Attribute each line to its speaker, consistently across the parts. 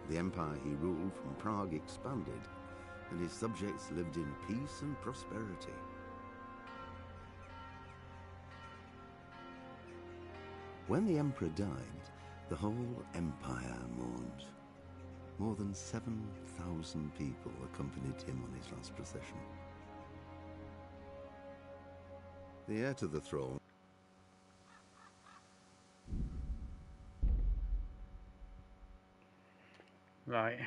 Speaker 1: the empire he ruled from Prague expanded, and his subjects lived in peace and prosperity. When the emperor died, the whole empire mourned. More than 7,000 people accompanied him on his last procession. The heir to the throne.
Speaker 2: Right,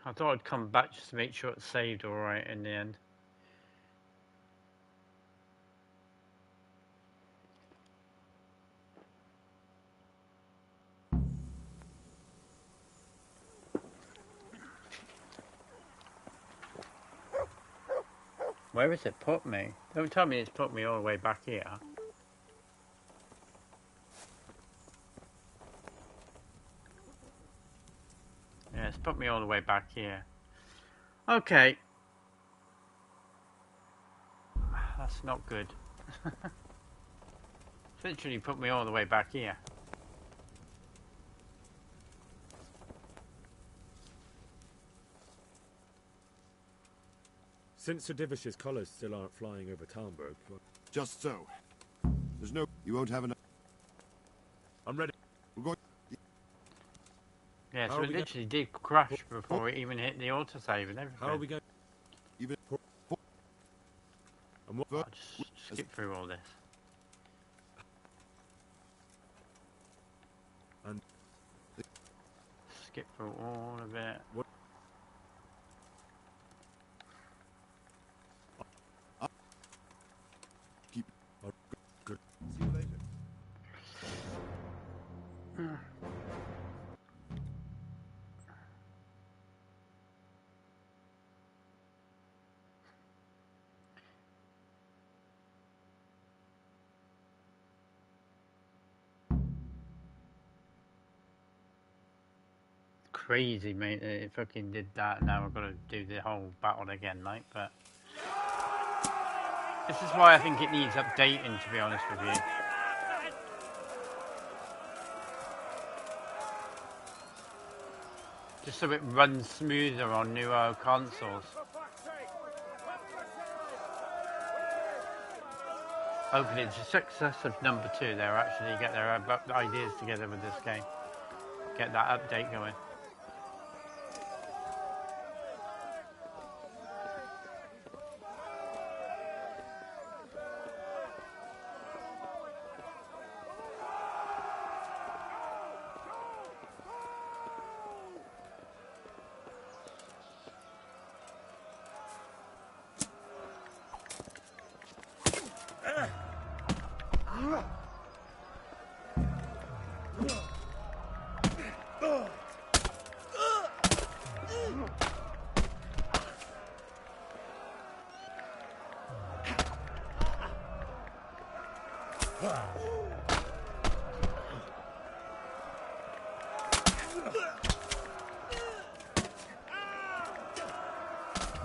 Speaker 2: I thought I'd come back just to make sure it's saved alright in the end. Where has it put me? Don't tell me it's put me all the way back here. Yeah, it's put me all the way back here. Okay. That's not good. It's literally put me all the way back here.
Speaker 3: Since Sir Divish's colours still aren't flying over Talmberg...
Speaker 4: Just so. There's no... You won't have enough...
Speaker 3: I'm ready.
Speaker 4: We're going...
Speaker 2: Yeah, so it literally did crash before it even hit the autosave and everything.
Speaker 3: How are we going...
Speaker 4: Even...
Speaker 3: And what...
Speaker 2: I'll just skip through all this.
Speaker 3: And...
Speaker 2: Skip through all of it.
Speaker 3: What?
Speaker 4: Keep...
Speaker 3: Oh, good.
Speaker 4: See you later.
Speaker 2: Crazy, mate, that it fucking did that. Now we've got to do the whole battle again, like, but this is why I think it needs updating, to be honest with you. Just so it runs smoother on newer consoles. Hopefully it's a success of number 2. They'll actually get their ideas together with this game. Get that update going.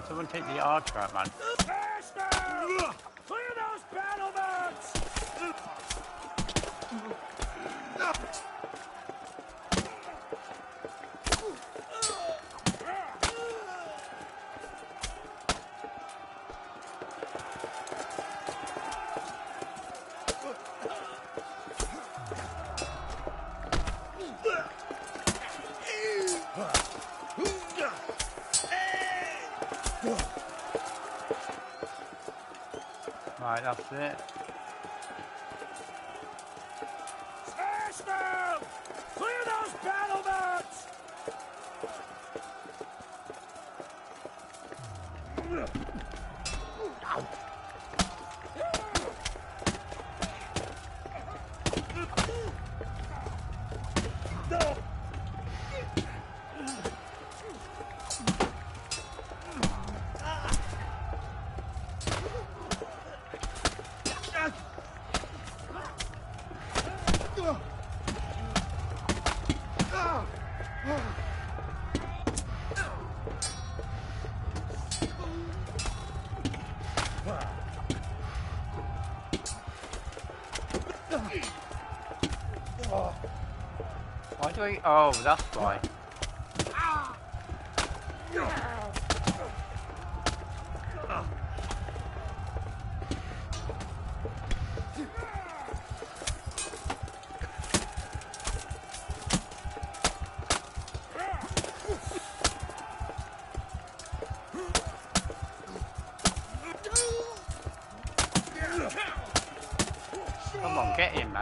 Speaker 2: Someone take the archer out, man.
Speaker 5: Clear those battlements!
Speaker 2: Right, that's it.
Speaker 5: Smash them! Clear those battlements!
Speaker 2: Why do I... Oh, that's why.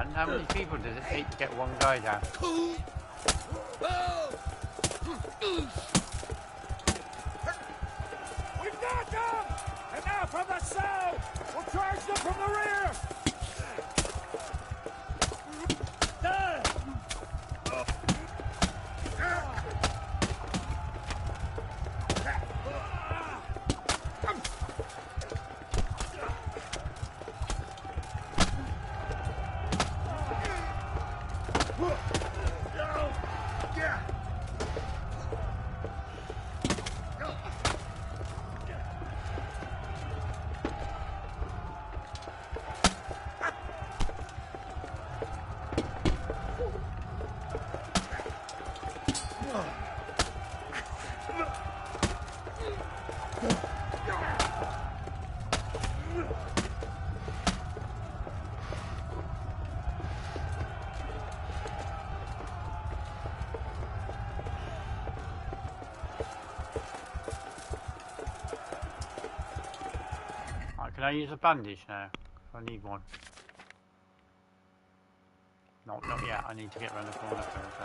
Speaker 2: man. How many people does it take to get one guy down?
Speaker 5: We've got them! And now from the south! We'll charge them from the rear!
Speaker 2: Can I use a bandage now? I need one. No, not yet. I need to get around the corner first.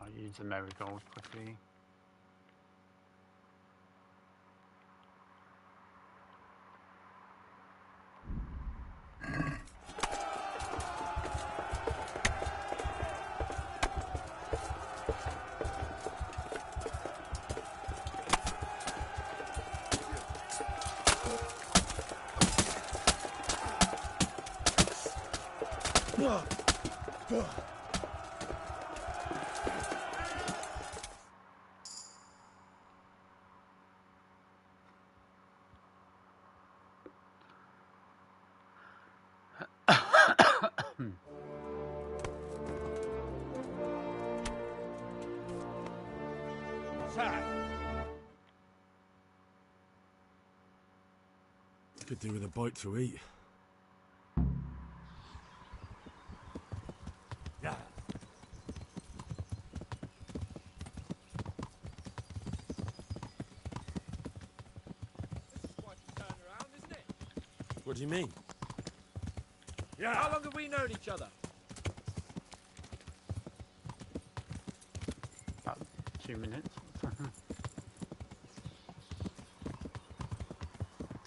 Speaker 2: I'll use the marigold quickly.
Speaker 3: Could do with a bite to eat.
Speaker 5: Yeah.
Speaker 6: This is quite a turnaround, isn't it?
Speaker 3: What do you mean?
Speaker 5: Yeah.
Speaker 6: How long have we known each other?
Speaker 2: About 2 minutes.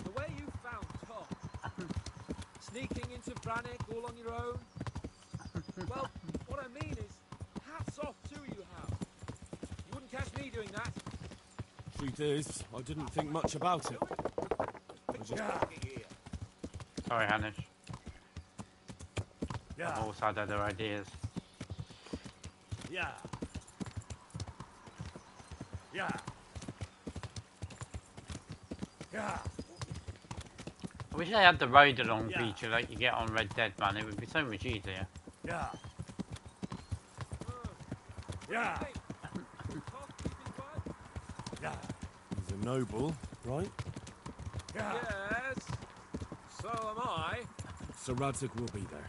Speaker 6: The way you found Tom, sneaking into Brannick all on your own. Well, what I mean is, hats off to you, Hal. You wouldn't catch me doing that.
Speaker 3: Truth is, I didn't think much about it.
Speaker 2: Sorry, Hanish.
Speaker 5: Yeah.
Speaker 2: I've also had other ideas.
Speaker 5: Yeah. Yeah. Yeah.
Speaker 2: I wish they had the ride along
Speaker 5: Yeah.
Speaker 2: feature like you get on Red Dead, man. It would be so much easier.
Speaker 5: Yeah. Yeah.
Speaker 6: Hey, Tom, keeping quiet?
Speaker 5: Yeah.
Speaker 3: He's a noble, right?
Speaker 5: Yeah.
Speaker 6: Yes. So am I.
Speaker 3: So Radzik will be there.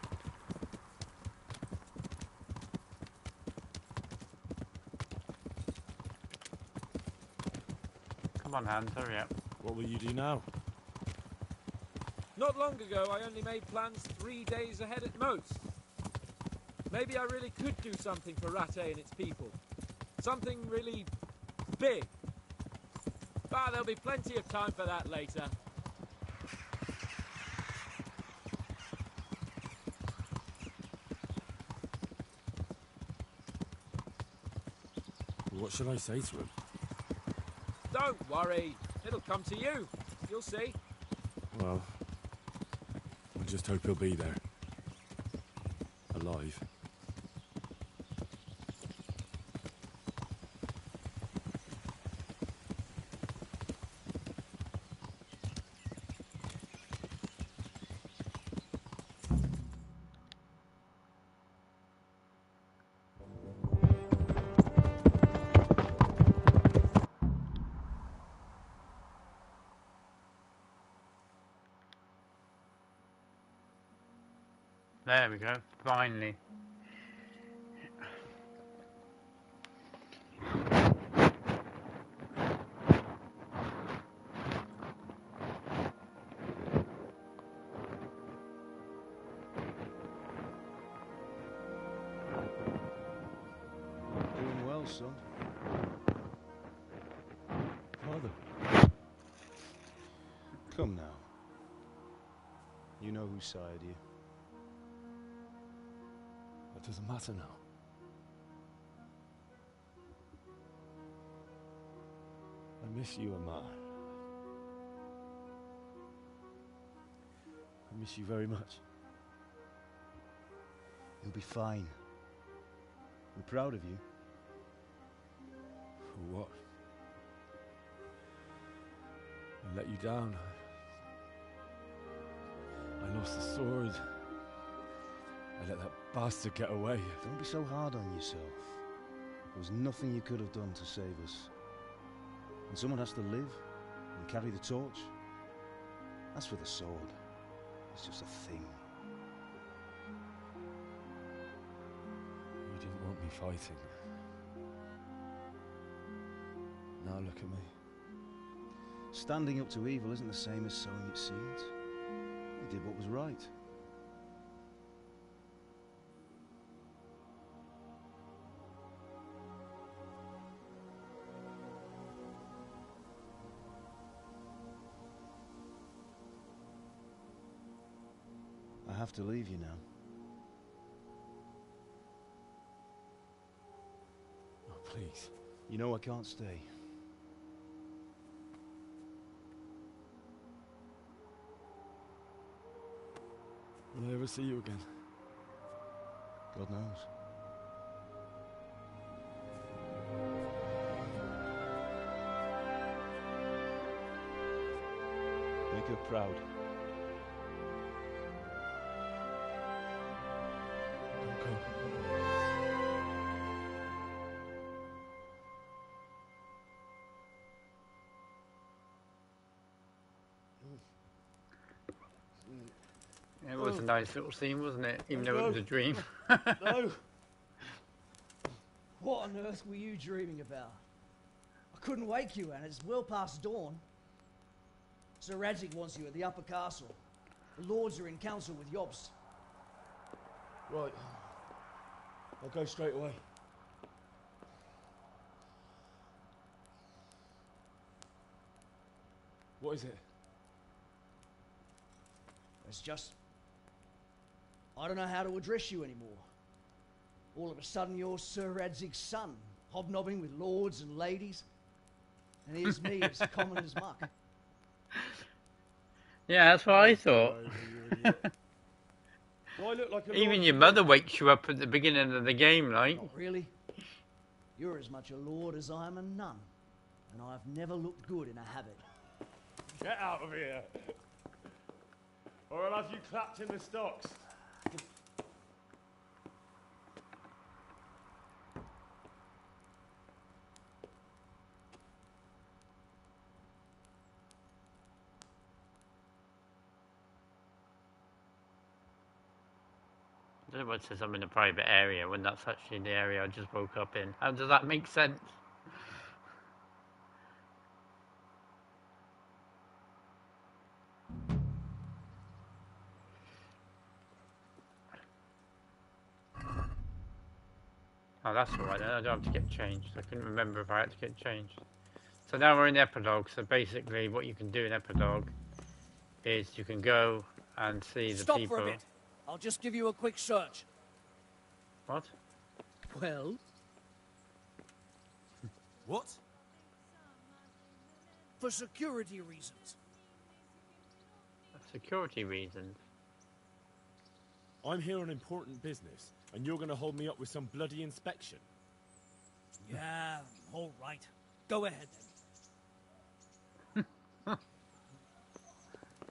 Speaker 2: Come on, Hans, hurry up.
Speaker 3: What will you do now?
Speaker 6: Not long ago, I only made plans 3 days ahead at most. Maybe I really could do something for Ratte and its people. Something really big. But there'll be plenty of time for that later.
Speaker 3: What should I say to him?
Speaker 6: Don't worry. It'll come to you. You'll see.
Speaker 3: Well, I just hope he'll be there. Alive.
Speaker 2: there we go. Finally.
Speaker 7: Doing well, son.
Speaker 3: Father.
Speaker 7: Come now. You know who sired you.
Speaker 3: That doesn't matter now. I miss you, Amar. I miss you very much.
Speaker 7: You'll be fine. We're proud of you.
Speaker 3: For what? I let you down. I lost the sword. I let that bastard get away.
Speaker 7: Don't be so hard on yourself. There was nothing you could have done to save us. And someone has to live and carry the torch. As for the sword, it's just a thing.
Speaker 3: You didn't want me fighting. Now look at me.
Speaker 7: Standing up to evil isn't the same as sowing its seeds. You did what was right. I have to leave you now.
Speaker 3: Oh, please.
Speaker 7: You know I can't stay.
Speaker 3: Will I ever see you again?
Speaker 7: God knows. Make her proud.
Speaker 3: Don't go.
Speaker 2: It was a nice little scene, wasn't it? Even though it was a dream.
Speaker 8: No. What on earth were you dreaming about? I couldn't wake you, and it's well past dawn. Sir Radzig wants you at the upper castle. The lords are in council with Yobst.
Speaker 3: Right. I'll go straight away. What is it?
Speaker 8: It's just... I don't know how to address you anymore. All of a sudden you're Sir Radzig's son, hobnobbing with lords and ladies. And here's me as common as muck.
Speaker 2: Yeah, that's what I thought.
Speaker 3: Do I look like a
Speaker 2: Even
Speaker 3: lord
Speaker 2: your
Speaker 3: to
Speaker 2: mother wakes you up at the beginning of the game, like.
Speaker 8: Not really. You're as much a lord as I am a nun. And I've never looked good in a habit.
Speaker 3: you? Get out of here! Or I'll have you clapped in the stocks.
Speaker 2: Everyone says I'm in a private area when that's actually the area I just woke up in. How does that make sense? Oh, that's alright then. I don't have to get changed. I couldn't remember if I had to get changed. So now we're in Epilogue. So basically what you can do in Epilogue is you can go and see the
Speaker 8: Stop
Speaker 2: people.
Speaker 8: for a bit. I'll just give you a quick search.
Speaker 2: What?
Speaker 8: Well?
Speaker 5: What?
Speaker 8: For security reasons.
Speaker 2: Security reasons.
Speaker 3: I'm here on important business, and you're going to hold me up with some bloody inspection.
Speaker 8: Yeah, all right. Go ahead then.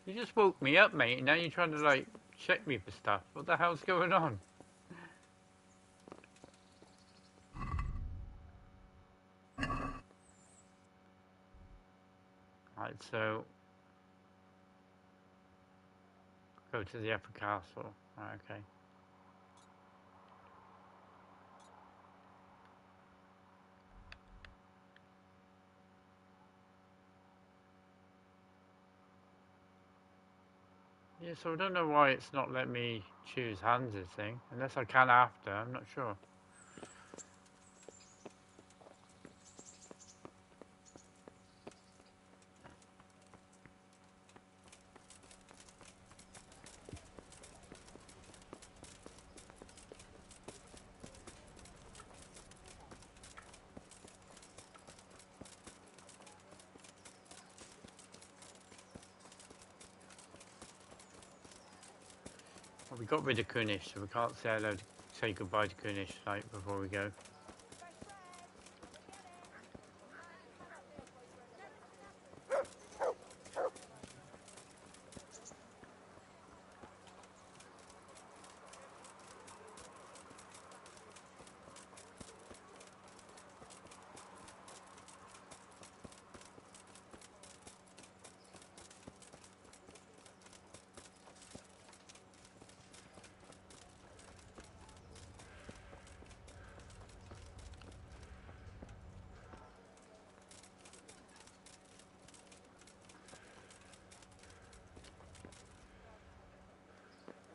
Speaker 2: You just woke me up, mate, and now you're trying to, like, check me for stuff. What the hell's going on? Right, so... Go to the upper castle. Right, okay. Yeah, so I don't know why it's not letting me choose Hans' thing. Unless I can after, I'm not sure. Well, we got rid of Kunish, so we can't say hello, say goodbye to Kunish like before we go.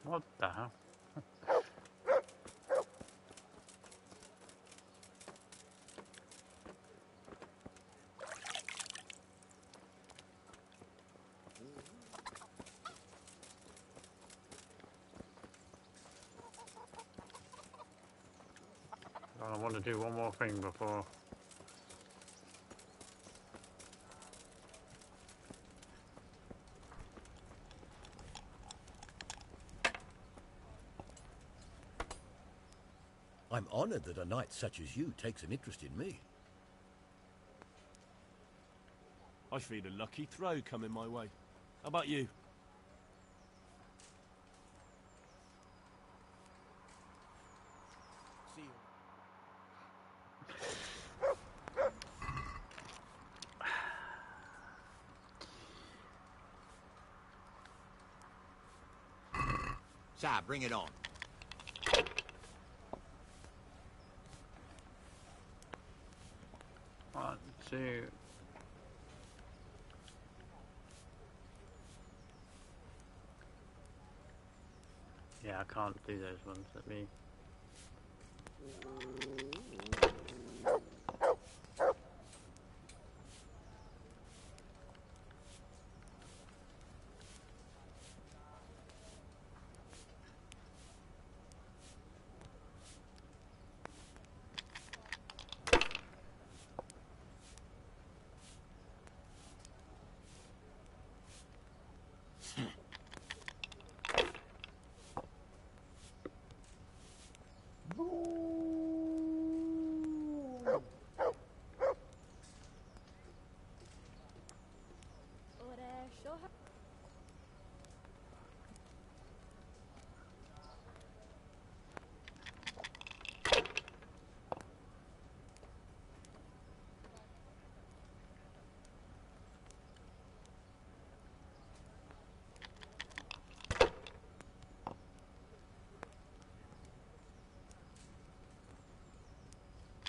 Speaker 2: What the hell? I want to do one more thing before.
Speaker 9: I'm honored that a knight such as you takes an interest in me.
Speaker 3: I feel a lucky throw coming my way. How about you?
Speaker 8: See you.
Speaker 9: Si, bring it on.
Speaker 2: One, two. Yeah, I can't do those ones. Let me.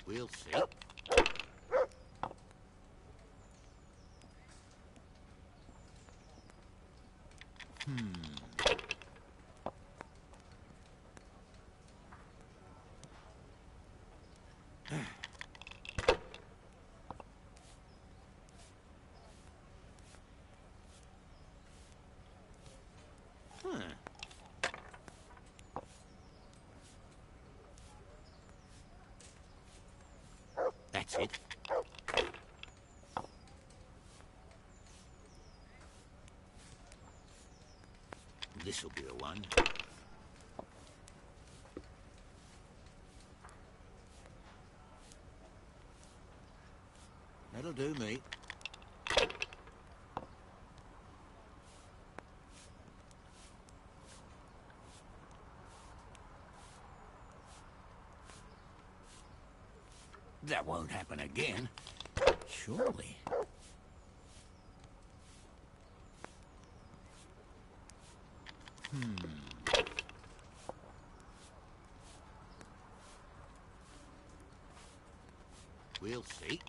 Speaker 9: We'll see. That's it. This'll be the one. That'll do me. That won't happen again. Surely. We'll see.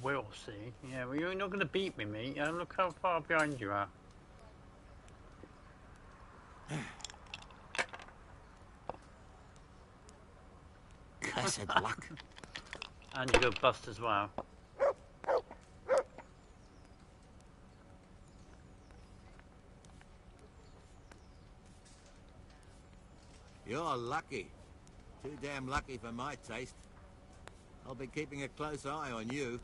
Speaker 2: We'll see. Yeah, well, you're not going to beat me, mate. Look how far behind you are.
Speaker 10: Blessed luck.
Speaker 2: And you go bust as well.
Speaker 10: You're lucky. Too damn lucky for my taste. I'll be keeping a close eye on you.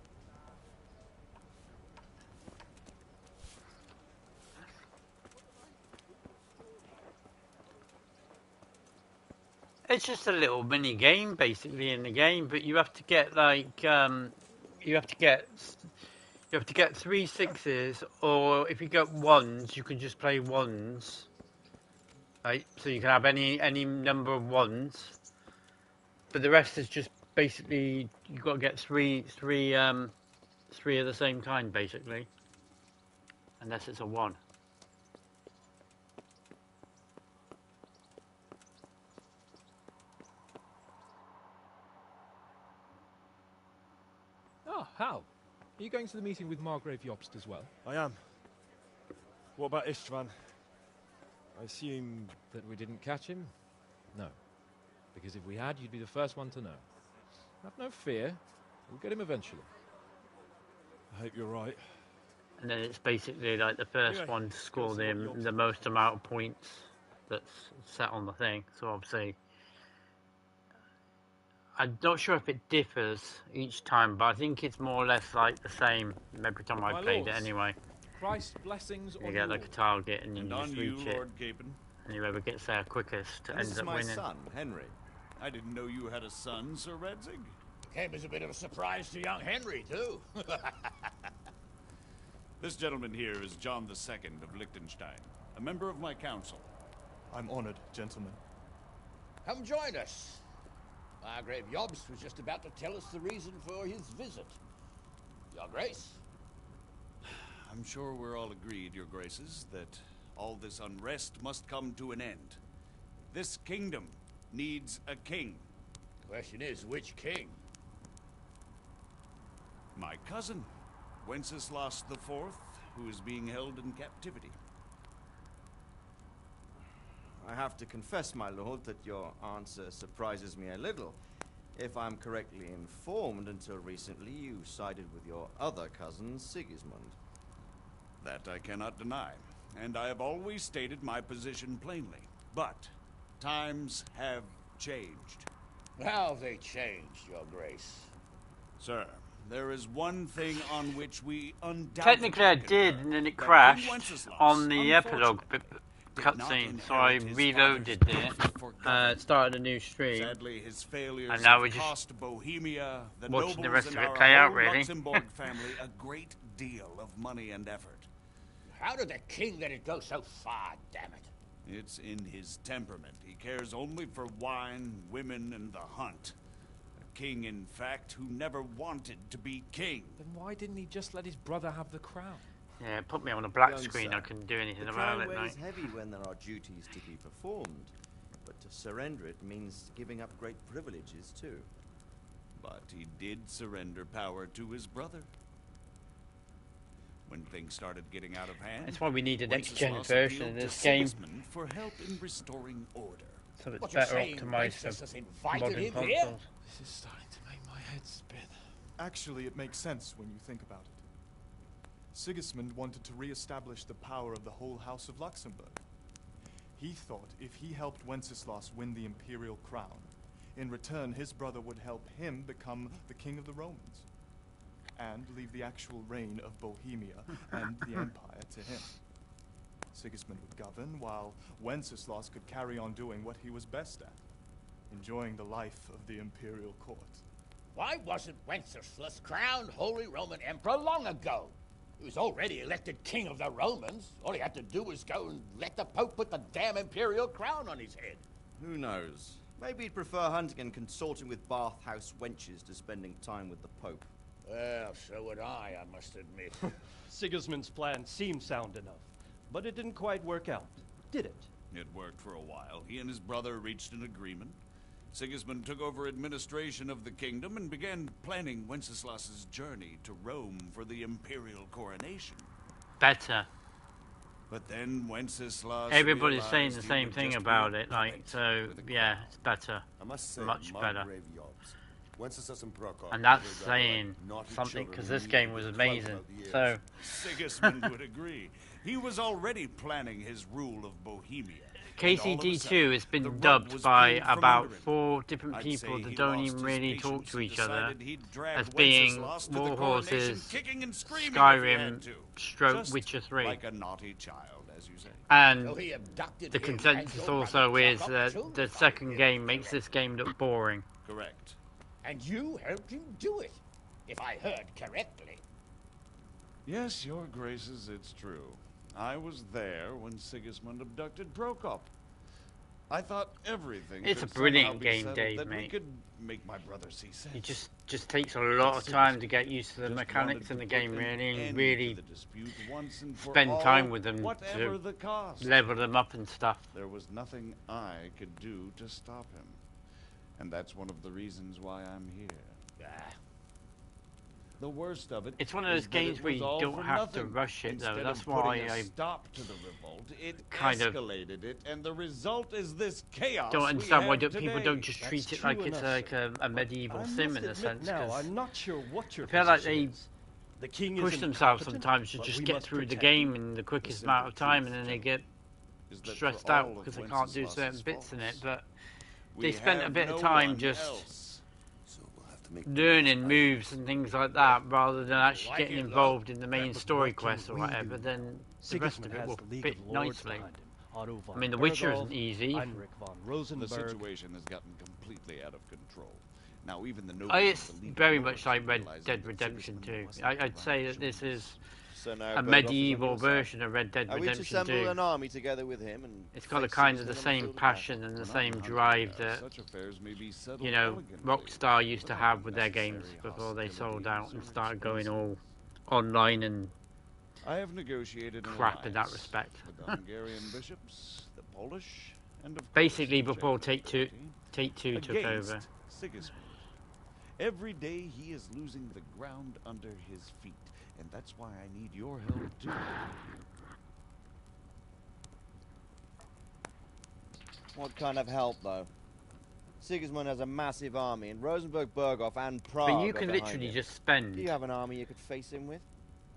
Speaker 2: It's just a little mini game basically in the game, but you have to get like you have to get 3 sixes, or if you get ones, you can just play ones. Right, so you can have any number of ones, but the rest is just basically you've got to get three of the same kind basically, unless it's a 1.
Speaker 6: Oh, Hal. Are you going to the meeting with Margrave Jobst as well?
Speaker 3: I am. What about Istvan? I assume...
Speaker 6: That we didn't catch him? No. Because if we had, you'd be the first one to know. Have no fear. We'll get him eventually.
Speaker 3: I hope you're right.
Speaker 2: And then it's basically like the first one to score the most amount of points that's set on the thing. So obviously, I'm not sure if it differs each time, but I think it's more or less like the same every time I played it anyway.
Speaker 6: Christ's blessings
Speaker 2: You
Speaker 6: on
Speaker 2: get like a target and you just reach it.
Speaker 11: Lord Capon.
Speaker 2: And whoever gets there quickest ends up winning.
Speaker 11: This is my son, Henry. I didn't know you had a son, Sir Redzig.
Speaker 9: Came as a bit of a surprise to young Henry, too.
Speaker 11: This gentleman here is John II of Liechtenstein, a member of my council.
Speaker 12: I'm honored, gentlemen.
Speaker 9: Come join us. Margrave Jobst was just about to tell us the reason for his visit. Your Grace?
Speaker 11: I'm sure we're all agreed, Your Graces, that all this unrest must come to an end. This kingdom needs a king.
Speaker 9: Question is, which king?
Speaker 11: My cousin, Wenceslas IV, who is being held in captivity.
Speaker 13: I have to confess, my lord, that your answer surprises me a little. If I'm correctly informed, until recently you sided with your other cousin, Sigismund.
Speaker 11: That I cannot deny, and I have always stated my position plainly. But times have changed.
Speaker 9: How have they changed, Your Grace?
Speaker 11: Sir, there is one thing on which we undoubtedly...
Speaker 2: Technically I did, and then it crashed on the epilogue cutscene, so I reloaded it, started a new stream,
Speaker 11: Sadly, his failures
Speaker 2: and now we're just
Speaker 11: cost Bohemia, the
Speaker 2: watching the
Speaker 11: nobles,
Speaker 2: rest of
Speaker 11: and
Speaker 2: it
Speaker 11: our
Speaker 2: play out,
Speaker 11: whole
Speaker 2: really.
Speaker 11: Luxembourg family a great deal of money and effort.
Speaker 9: How did the king let it go so far, damn it?
Speaker 11: It's in his temperament. He cares only for wine, women, and the hunt. A king, in fact, who never wanted to be king.
Speaker 6: Then why didn't he just let his brother have the crown?
Speaker 2: Yeah, put me on a black
Speaker 13: Young
Speaker 2: screen,
Speaker 13: sir,
Speaker 2: I couldn't do anything
Speaker 13: the
Speaker 2: about
Speaker 13: crown
Speaker 2: it,
Speaker 13: weighs
Speaker 2: mate.
Speaker 13: heavy when there are duties to be performed, but to surrender it means giving up great privileges too.
Speaker 11: But he did surrender power to his brother. When things started getting out of hand,
Speaker 2: That's why we need a next-gen
Speaker 11: Wenceslas
Speaker 2: version of
Speaker 11: appealed
Speaker 2: this
Speaker 11: to
Speaker 2: game,
Speaker 11: Sigismund for help in restoring order.
Speaker 2: so it's
Speaker 9: What you're
Speaker 2: better
Speaker 9: saying,
Speaker 2: optimised
Speaker 9: Wenceslas
Speaker 2: for
Speaker 9: invited
Speaker 2: modern
Speaker 9: him
Speaker 2: consoles.
Speaker 9: here?
Speaker 6: This is starting to make my head spin.
Speaker 12: Actually, it makes sense when you think about it. Sigismund wanted to re-establish the power of the whole House of Luxembourg. He thought if he helped Wenceslas win the imperial crown, in return his brother would help him become the king of the Romans, and leave the actual reign of Bohemia and the empire to him. Sigismund would govern, while Wenceslas could carry on doing what he was best at, enjoying the life of the imperial court.
Speaker 9: Why wasn't Wenceslas crowned Holy Roman Emperor long ago? He was already elected king of the Romans. All he had to do was go and let the Pope put the damn imperial crown on his head.
Speaker 13: Who knows? Maybe he'd prefer hunting and consorting with bathhouse wenches to spending time with the Pope.
Speaker 9: Well, so would I must admit.
Speaker 14: Sigismund's plan seemed sound enough, but it didn't quite work out, did it?
Speaker 11: It worked for a while. He and his brother reached an agreement. Sigismund took over administration of the kingdom and began planning Wenceslas's journey to Rome for the imperial coronation.
Speaker 2: Better.
Speaker 11: But then Wenceslas
Speaker 2: everybody's saying
Speaker 11: realized
Speaker 2: the
Speaker 11: he
Speaker 2: same
Speaker 11: would
Speaker 2: thing
Speaker 11: just be
Speaker 2: about
Speaker 11: a
Speaker 2: it. Like,
Speaker 11: puppet
Speaker 2: so
Speaker 11: with a
Speaker 2: yeah, it's better,
Speaker 4: I must say,
Speaker 2: much better.
Speaker 4: Margrave Yobbs. Wenceslas and Prokop
Speaker 2: And that's
Speaker 4: were rather
Speaker 2: saying
Speaker 4: like naughty
Speaker 2: something,
Speaker 4: children
Speaker 2: because
Speaker 4: who
Speaker 2: this
Speaker 4: needed
Speaker 2: game
Speaker 4: to
Speaker 2: was
Speaker 4: be twelve
Speaker 2: amazing.
Speaker 4: about the ears.
Speaker 2: So
Speaker 11: Sigismund would agree. He was already planning his rule of Bohemia.
Speaker 2: KCD2 has
Speaker 11: the
Speaker 2: been
Speaker 11: rug
Speaker 2: dubbed
Speaker 11: was
Speaker 2: by
Speaker 11: pulled from
Speaker 2: about
Speaker 11: under him.
Speaker 2: 4 different
Speaker 11: I'd
Speaker 2: people
Speaker 11: say
Speaker 2: that
Speaker 11: he
Speaker 2: don't
Speaker 11: lost
Speaker 2: even
Speaker 11: his
Speaker 2: really talk
Speaker 11: patience
Speaker 2: to
Speaker 11: and
Speaker 2: each other
Speaker 11: decided he'd drag
Speaker 2: as being
Speaker 11: Wenceslas to the
Speaker 2: War
Speaker 11: coronation,
Speaker 2: Horses,
Speaker 11: kicking and screaming if he had
Speaker 2: Skyrim,
Speaker 11: to.
Speaker 2: stroke
Speaker 11: Just
Speaker 2: Witcher 3.
Speaker 11: like a naughty child, as you say.
Speaker 2: And
Speaker 9: So he abducted
Speaker 2: the
Speaker 9: him and
Speaker 2: consensus
Speaker 9: your
Speaker 2: also
Speaker 9: brother
Speaker 2: is
Speaker 9: Prokop
Speaker 2: that
Speaker 9: too,
Speaker 2: the
Speaker 9: if I
Speaker 2: second
Speaker 9: hear
Speaker 2: game
Speaker 9: you
Speaker 2: makes
Speaker 9: correct.
Speaker 2: this game look boring.
Speaker 11: Correct.
Speaker 9: And you helped him do it, if I heard correctly.
Speaker 11: Yes, your graces, it's true. I was there when Sigismund abducted Prokop. I thought everything
Speaker 2: It's a
Speaker 11: could
Speaker 2: brilliant
Speaker 11: somehow be
Speaker 2: game,
Speaker 11: settled,
Speaker 2: Dave,
Speaker 11: that we
Speaker 2: mate.
Speaker 11: could make my brother see sense.
Speaker 2: It just takes a lot of time to get used to the mechanics in the game, really, and really spend time with them to
Speaker 11: the cost.
Speaker 2: level them up and stuff.
Speaker 11: There was nothing I could do to stop him. And that's one of the reasons why I'm here. The worst of it.
Speaker 2: It's one of those
Speaker 11: is that
Speaker 2: games
Speaker 11: it
Speaker 2: where
Speaker 11: was
Speaker 2: you
Speaker 11: all
Speaker 2: don't
Speaker 11: for
Speaker 2: have to
Speaker 11: nothing.
Speaker 2: rush it, though.
Speaker 11: Instead
Speaker 2: That's
Speaker 11: of putting
Speaker 2: why
Speaker 11: a
Speaker 2: I
Speaker 11: stop to the revolt, it
Speaker 2: kind of
Speaker 11: escalated it, and the result is this chaos.
Speaker 2: don't understand why
Speaker 11: we have
Speaker 2: people
Speaker 11: today.
Speaker 2: don't just treat it like it's like a medieval sim in a sense.
Speaker 14: Now,
Speaker 2: 'Cause
Speaker 14: I'm not sure what your
Speaker 2: I feel like
Speaker 14: position
Speaker 2: they
Speaker 14: is. The king
Speaker 2: push
Speaker 14: is
Speaker 2: themselves
Speaker 14: incompetent,
Speaker 2: sometimes to
Speaker 14: but
Speaker 2: just
Speaker 14: we
Speaker 2: get
Speaker 14: must
Speaker 2: through the
Speaker 14: protect
Speaker 2: game
Speaker 14: him.
Speaker 2: in the quickest
Speaker 11: simple
Speaker 2: amount of time,
Speaker 11: truth,
Speaker 2: and then they get
Speaker 11: is that
Speaker 2: stressed
Speaker 11: for all
Speaker 2: out
Speaker 11: of
Speaker 2: because they can't do
Speaker 11: Wenceslas's
Speaker 2: certain bits in it.
Speaker 11: faults,
Speaker 2: But
Speaker 11: we
Speaker 2: they spent a
Speaker 11: have
Speaker 2: bit
Speaker 11: no
Speaker 2: of time
Speaker 11: one
Speaker 2: just
Speaker 11: else.
Speaker 4: So we'll have to make
Speaker 2: learning moves and things like that, rather than actually
Speaker 9: Like
Speaker 2: getting
Speaker 9: it, love.
Speaker 2: involved in the main
Speaker 14: But
Speaker 2: story
Speaker 14: what can
Speaker 2: quest or
Speaker 14: we
Speaker 2: whatever.
Speaker 14: do?
Speaker 2: Then the rest
Speaker 14: Sigismund
Speaker 2: of it
Speaker 14: has
Speaker 2: will
Speaker 14: the League
Speaker 2: fit
Speaker 14: of Lords
Speaker 2: nicely.
Speaker 14: behind him. Otto von
Speaker 2: I mean, The Witcher
Speaker 14: Bergolf,
Speaker 2: isn't easy.
Speaker 14: Heinrich von
Speaker 11: The
Speaker 14: Rosenberg.
Speaker 11: situation has gotten completely out of control. Now even the
Speaker 2: Oh,
Speaker 11: nobles
Speaker 2: it's
Speaker 11: of the League of
Speaker 2: very
Speaker 11: Lords
Speaker 2: much like Red
Speaker 11: realizing
Speaker 2: Dead
Speaker 11: that
Speaker 2: Redemption
Speaker 11: Sigismund
Speaker 2: 2.
Speaker 11: wasn't
Speaker 2: I'd
Speaker 11: the
Speaker 2: say
Speaker 11: right
Speaker 2: that this
Speaker 11: choice.
Speaker 2: is
Speaker 13: So now
Speaker 2: a
Speaker 13: Berghoff is on
Speaker 2: medieval
Speaker 13: your side.
Speaker 2: version of Red Dead
Speaker 13: Are we to
Speaker 2: Redemption
Speaker 13: assemble
Speaker 2: 2.
Speaker 13: an army together with him and
Speaker 2: It's got a
Speaker 13: face
Speaker 2: kind of the
Speaker 13: Sigismund on
Speaker 2: same
Speaker 13: field of battle?
Speaker 2: passion and the
Speaker 11: When I'm
Speaker 2: same
Speaker 11: hungry,
Speaker 2: drive that,
Speaker 11: such affairs may be settled
Speaker 2: you know,
Speaker 11: elegantly,
Speaker 2: Rockstar used to
Speaker 11: without
Speaker 2: have with their
Speaker 11: unnecessary
Speaker 2: games before they sold
Speaker 11: hostilities
Speaker 2: out and
Speaker 11: or
Speaker 2: started going
Speaker 11: expenses.
Speaker 2: all online and
Speaker 11: I have negotiated an
Speaker 2: crap in that
Speaker 11: alliance
Speaker 2: respect.
Speaker 11: with the Hungarian bishops, the Polish, and of course
Speaker 2: Basically,
Speaker 11: the
Speaker 2: before
Speaker 11: Czech
Speaker 2: Take-Two
Speaker 11: nobility
Speaker 2: took
Speaker 11: against
Speaker 2: over.
Speaker 11: Sigismund. Every day he is losing the ground under his feet, and that's why I need your help too.
Speaker 13: What kind of help, though? Sigismund has a massive army, and Rosenberg, Berghoff, and Prague
Speaker 2: But you
Speaker 13: are
Speaker 2: can
Speaker 13: behind
Speaker 2: literally
Speaker 13: him.
Speaker 2: just spend
Speaker 13: Do you have an army you could face him with?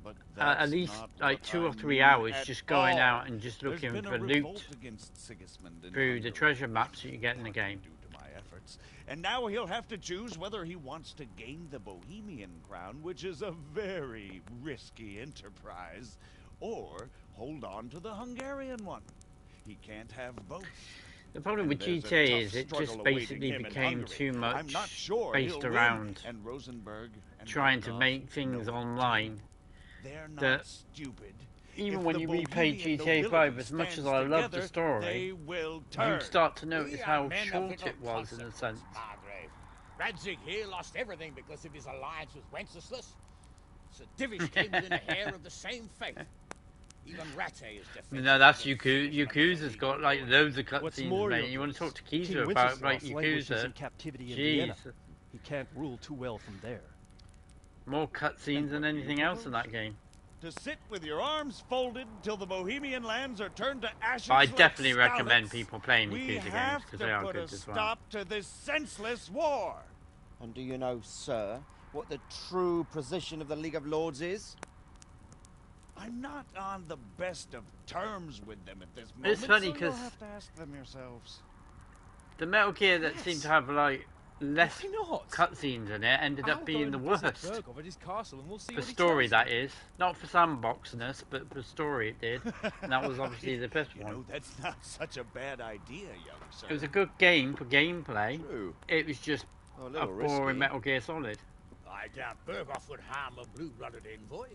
Speaker 11: But
Speaker 2: at
Speaker 11: that's
Speaker 2: least
Speaker 11: not
Speaker 2: like
Speaker 11: what
Speaker 2: 2 or
Speaker 11: I
Speaker 2: 3
Speaker 11: mean
Speaker 2: hours
Speaker 11: at
Speaker 2: just going
Speaker 11: all.
Speaker 2: out and just
Speaker 11: There's
Speaker 2: looking
Speaker 11: been a
Speaker 2: for
Speaker 11: revolt
Speaker 2: loot
Speaker 11: against Sigismund in
Speaker 2: through the
Speaker 11: Hungary.
Speaker 2: treasure maps that you get in the game.
Speaker 11: Due to my efforts. And now he'll have to choose whether he wants to gain the Bohemian crown, which is a very risky enterprise, or hold on to the Hungarian one. He can't have both.
Speaker 2: The problem with
Speaker 11: And there's a
Speaker 2: GTA
Speaker 11: tough
Speaker 2: is it
Speaker 11: struggle
Speaker 2: just
Speaker 11: awaiting
Speaker 2: basically
Speaker 11: him in
Speaker 2: became
Speaker 11: Hungary.
Speaker 2: too much
Speaker 11: I'm not sure
Speaker 2: based
Speaker 11: he'll
Speaker 2: around
Speaker 11: win, and Rosenberg and
Speaker 2: trying to
Speaker 11: Berghoff
Speaker 2: make things
Speaker 11: know it.
Speaker 2: online.
Speaker 11: They're not
Speaker 2: That
Speaker 11: stupid.
Speaker 2: even
Speaker 11: If
Speaker 2: when
Speaker 11: the
Speaker 2: you replay
Speaker 11: Bohemian
Speaker 2: GTA 5,
Speaker 11: nobility
Speaker 2: as much as
Speaker 11: stands
Speaker 2: I love the
Speaker 11: together,
Speaker 2: story,
Speaker 11: they will turn.
Speaker 2: you start to notice
Speaker 9: We are
Speaker 2: how
Speaker 9: men of
Speaker 2: short
Speaker 9: little
Speaker 2: it was in a sense.
Speaker 9: Margrave. Radzig here lost everything because of his alliance with Wenceslas. Sir Divish came within a hair of the same fate. Even Rattay is defeated.
Speaker 2: No, that's Yakuza's got like loads of
Speaker 14: What's
Speaker 2: cutscenes,
Speaker 14: more,
Speaker 2: mate.
Speaker 14: your
Speaker 2: You want to talk to
Speaker 14: King
Speaker 2: Kiza about
Speaker 14: Wenceslas
Speaker 2: like
Speaker 14: languishes
Speaker 2: Yakuza?
Speaker 14: in captivity in
Speaker 2: Jeez,
Speaker 14: Vienna. He can't rule too well from there.
Speaker 2: more cutscenes than anything else in that game.
Speaker 11: To sit with your arms folded till the Bohemian lands are turned to ashes.
Speaker 2: I
Speaker 11: like
Speaker 2: definitely recommend
Speaker 11: stouts.
Speaker 2: people playing
Speaker 11: We
Speaker 2: Yakuza games
Speaker 11: have
Speaker 2: because
Speaker 11: to
Speaker 2: they are
Speaker 11: put
Speaker 2: good
Speaker 11: a
Speaker 2: as well.
Speaker 11: stop to this senseless war.
Speaker 13: And do you know, sir, what the true position of the League of Lords is?
Speaker 11: I'm not on the best of terms with them at this moment.
Speaker 2: It's funny
Speaker 11: so you'll
Speaker 2: 'cause
Speaker 11: have to ask them yourselves.
Speaker 2: The Metal Gear that seemed to have like less
Speaker 6: Why not?
Speaker 2: cutscenes in it ended
Speaker 6: I'll
Speaker 2: up being the
Speaker 6: go and visit
Speaker 2: worst.
Speaker 6: Berghoff at his castle and we'll see
Speaker 2: For
Speaker 6: what he
Speaker 2: story,
Speaker 6: tells
Speaker 2: that is. Not for sandboxiness, but for story it did. And that was obviously the best
Speaker 11: You
Speaker 2: one.
Speaker 11: know, that's not such a bad idea, young sir.
Speaker 2: It was a good game for gameplay.
Speaker 13: True.
Speaker 2: It was just
Speaker 13: A
Speaker 2: a
Speaker 13: little
Speaker 2: boring
Speaker 13: risky.
Speaker 2: Metal Gear Solid.
Speaker 9: I doubt Berghoff would harm a blue-blooded envoy.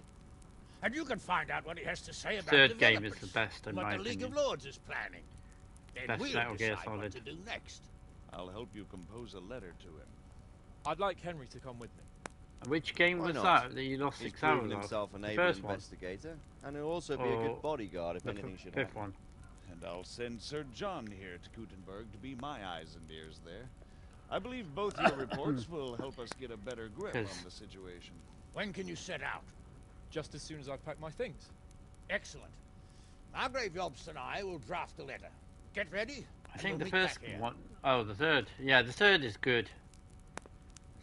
Speaker 9: And you can find out what he has to say about
Speaker 2: Third game is
Speaker 9: developments,
Speaker 2: the best in
Speaker 9: what
Speaker 2: my
Speaker 9: the League
Speaker 2: opinion.
Speaker 9: of Lords is planning. Then
Speaker 2: Best
Speaker 9: we'll
Speaker 2: Metal Gear
Speaker 9: decide
Speaker 2: Solid.
Speaker 9: what to do next.
Speaker 11: I'll help you compose a letter to him.
Speaker 6: I'd like Henry to come with me.
Speaker 2: Which game
Speaker 13: Why
Speaker 2: was
Speaker 13: not?
Speaker 2: that you lost
Speaker 13: He's
Speaker 2: 6 hours
Speaker 13: proven
Speaker 2: of?
Speaker 13: himself an
Speaker 2: The
Speaker 13: able
Speaker 2: first one?
Speaker 13: investigator, and he'll also be a
Speaker 2: Or
Speaker 13: good bodyguard if
Speaker 2: The
Speaker 13: anything should
Speaker 2: fifth
Speaker 13: happen.
Speaker 2: one.
Speaker 11: And I'll send Sir John here to Gutenberg to be my eyes and ears there. I believe both your reports will help us get a better grip on the situation.
Speaker 9: When can you set out?
Speaker 6: Just as soon as I've packed my things.
Speaker 9: Excellent. Margrave Yobst and I will draft a letter. Get ready.
Speaker 2: I think the
Speaker 9: we'll meet
Speaker 2: first
Speaker 9: back here.
Speaker 2: one, oh, the third. Yeah, the third is good.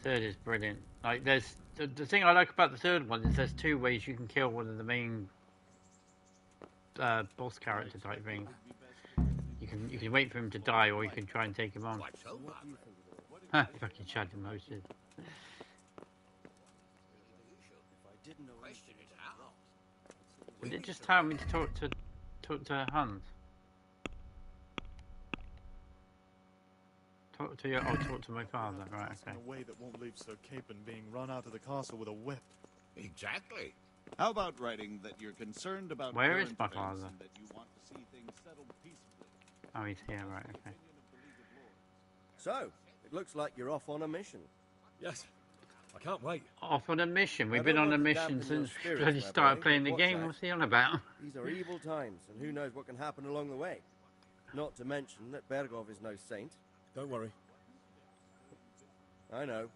Speaker 2: Third is brilliant. Like, there's the thing I like about the third one is there's two ways you can kill one of the main boss character type thing. You can wait for him to die, or you can try and take him on. Ha! Fucking Shadow Moses. Did it just tell me to talk to Hans? Talk to my father, right? Okay.
Speaker 12: In a way that won't leave Sir Capon being run out of the castle with a whip.
Speaker 10: Exactly.
Speaker 11: How about writing that you're concerned about
Speaker 2: Where is
Speaker 11: current
Speaker 2: my
Speaker 11: events
Speaker 2: father?
Speaker 11: and that you want to see things settled peacefully?
Speaker 2: Oh, he's here, right? Okay.
Speaker 15: So, it looks like you're off on a mission.
Speaker 6: Yes, I can't wait.
Speaker 2: Off on a mission. We've
Speaker 15: I
Speaker 2: been
Speaker 15: don't
Speaker 2: on a
Speaker 15: want to
Speaker 2: mission
Speaker 15: dampen your
Speaker 2: since
Speaker 15: spirits,
Speaker 2: bloody
Speaker 15: my
Speaker 2: started
Speaker 15: boy,
Speaker 2: playing the
Speaker 15: but
Speaker 2: game.
Speaker 15: what's
Speaker 2: What's he on about?
Speaker 15: These are evil times, and who knows what can happen along the way. Not to mention that Bergov is no saint.
Speaker 6: Don't worry.
Speaker 15: I know.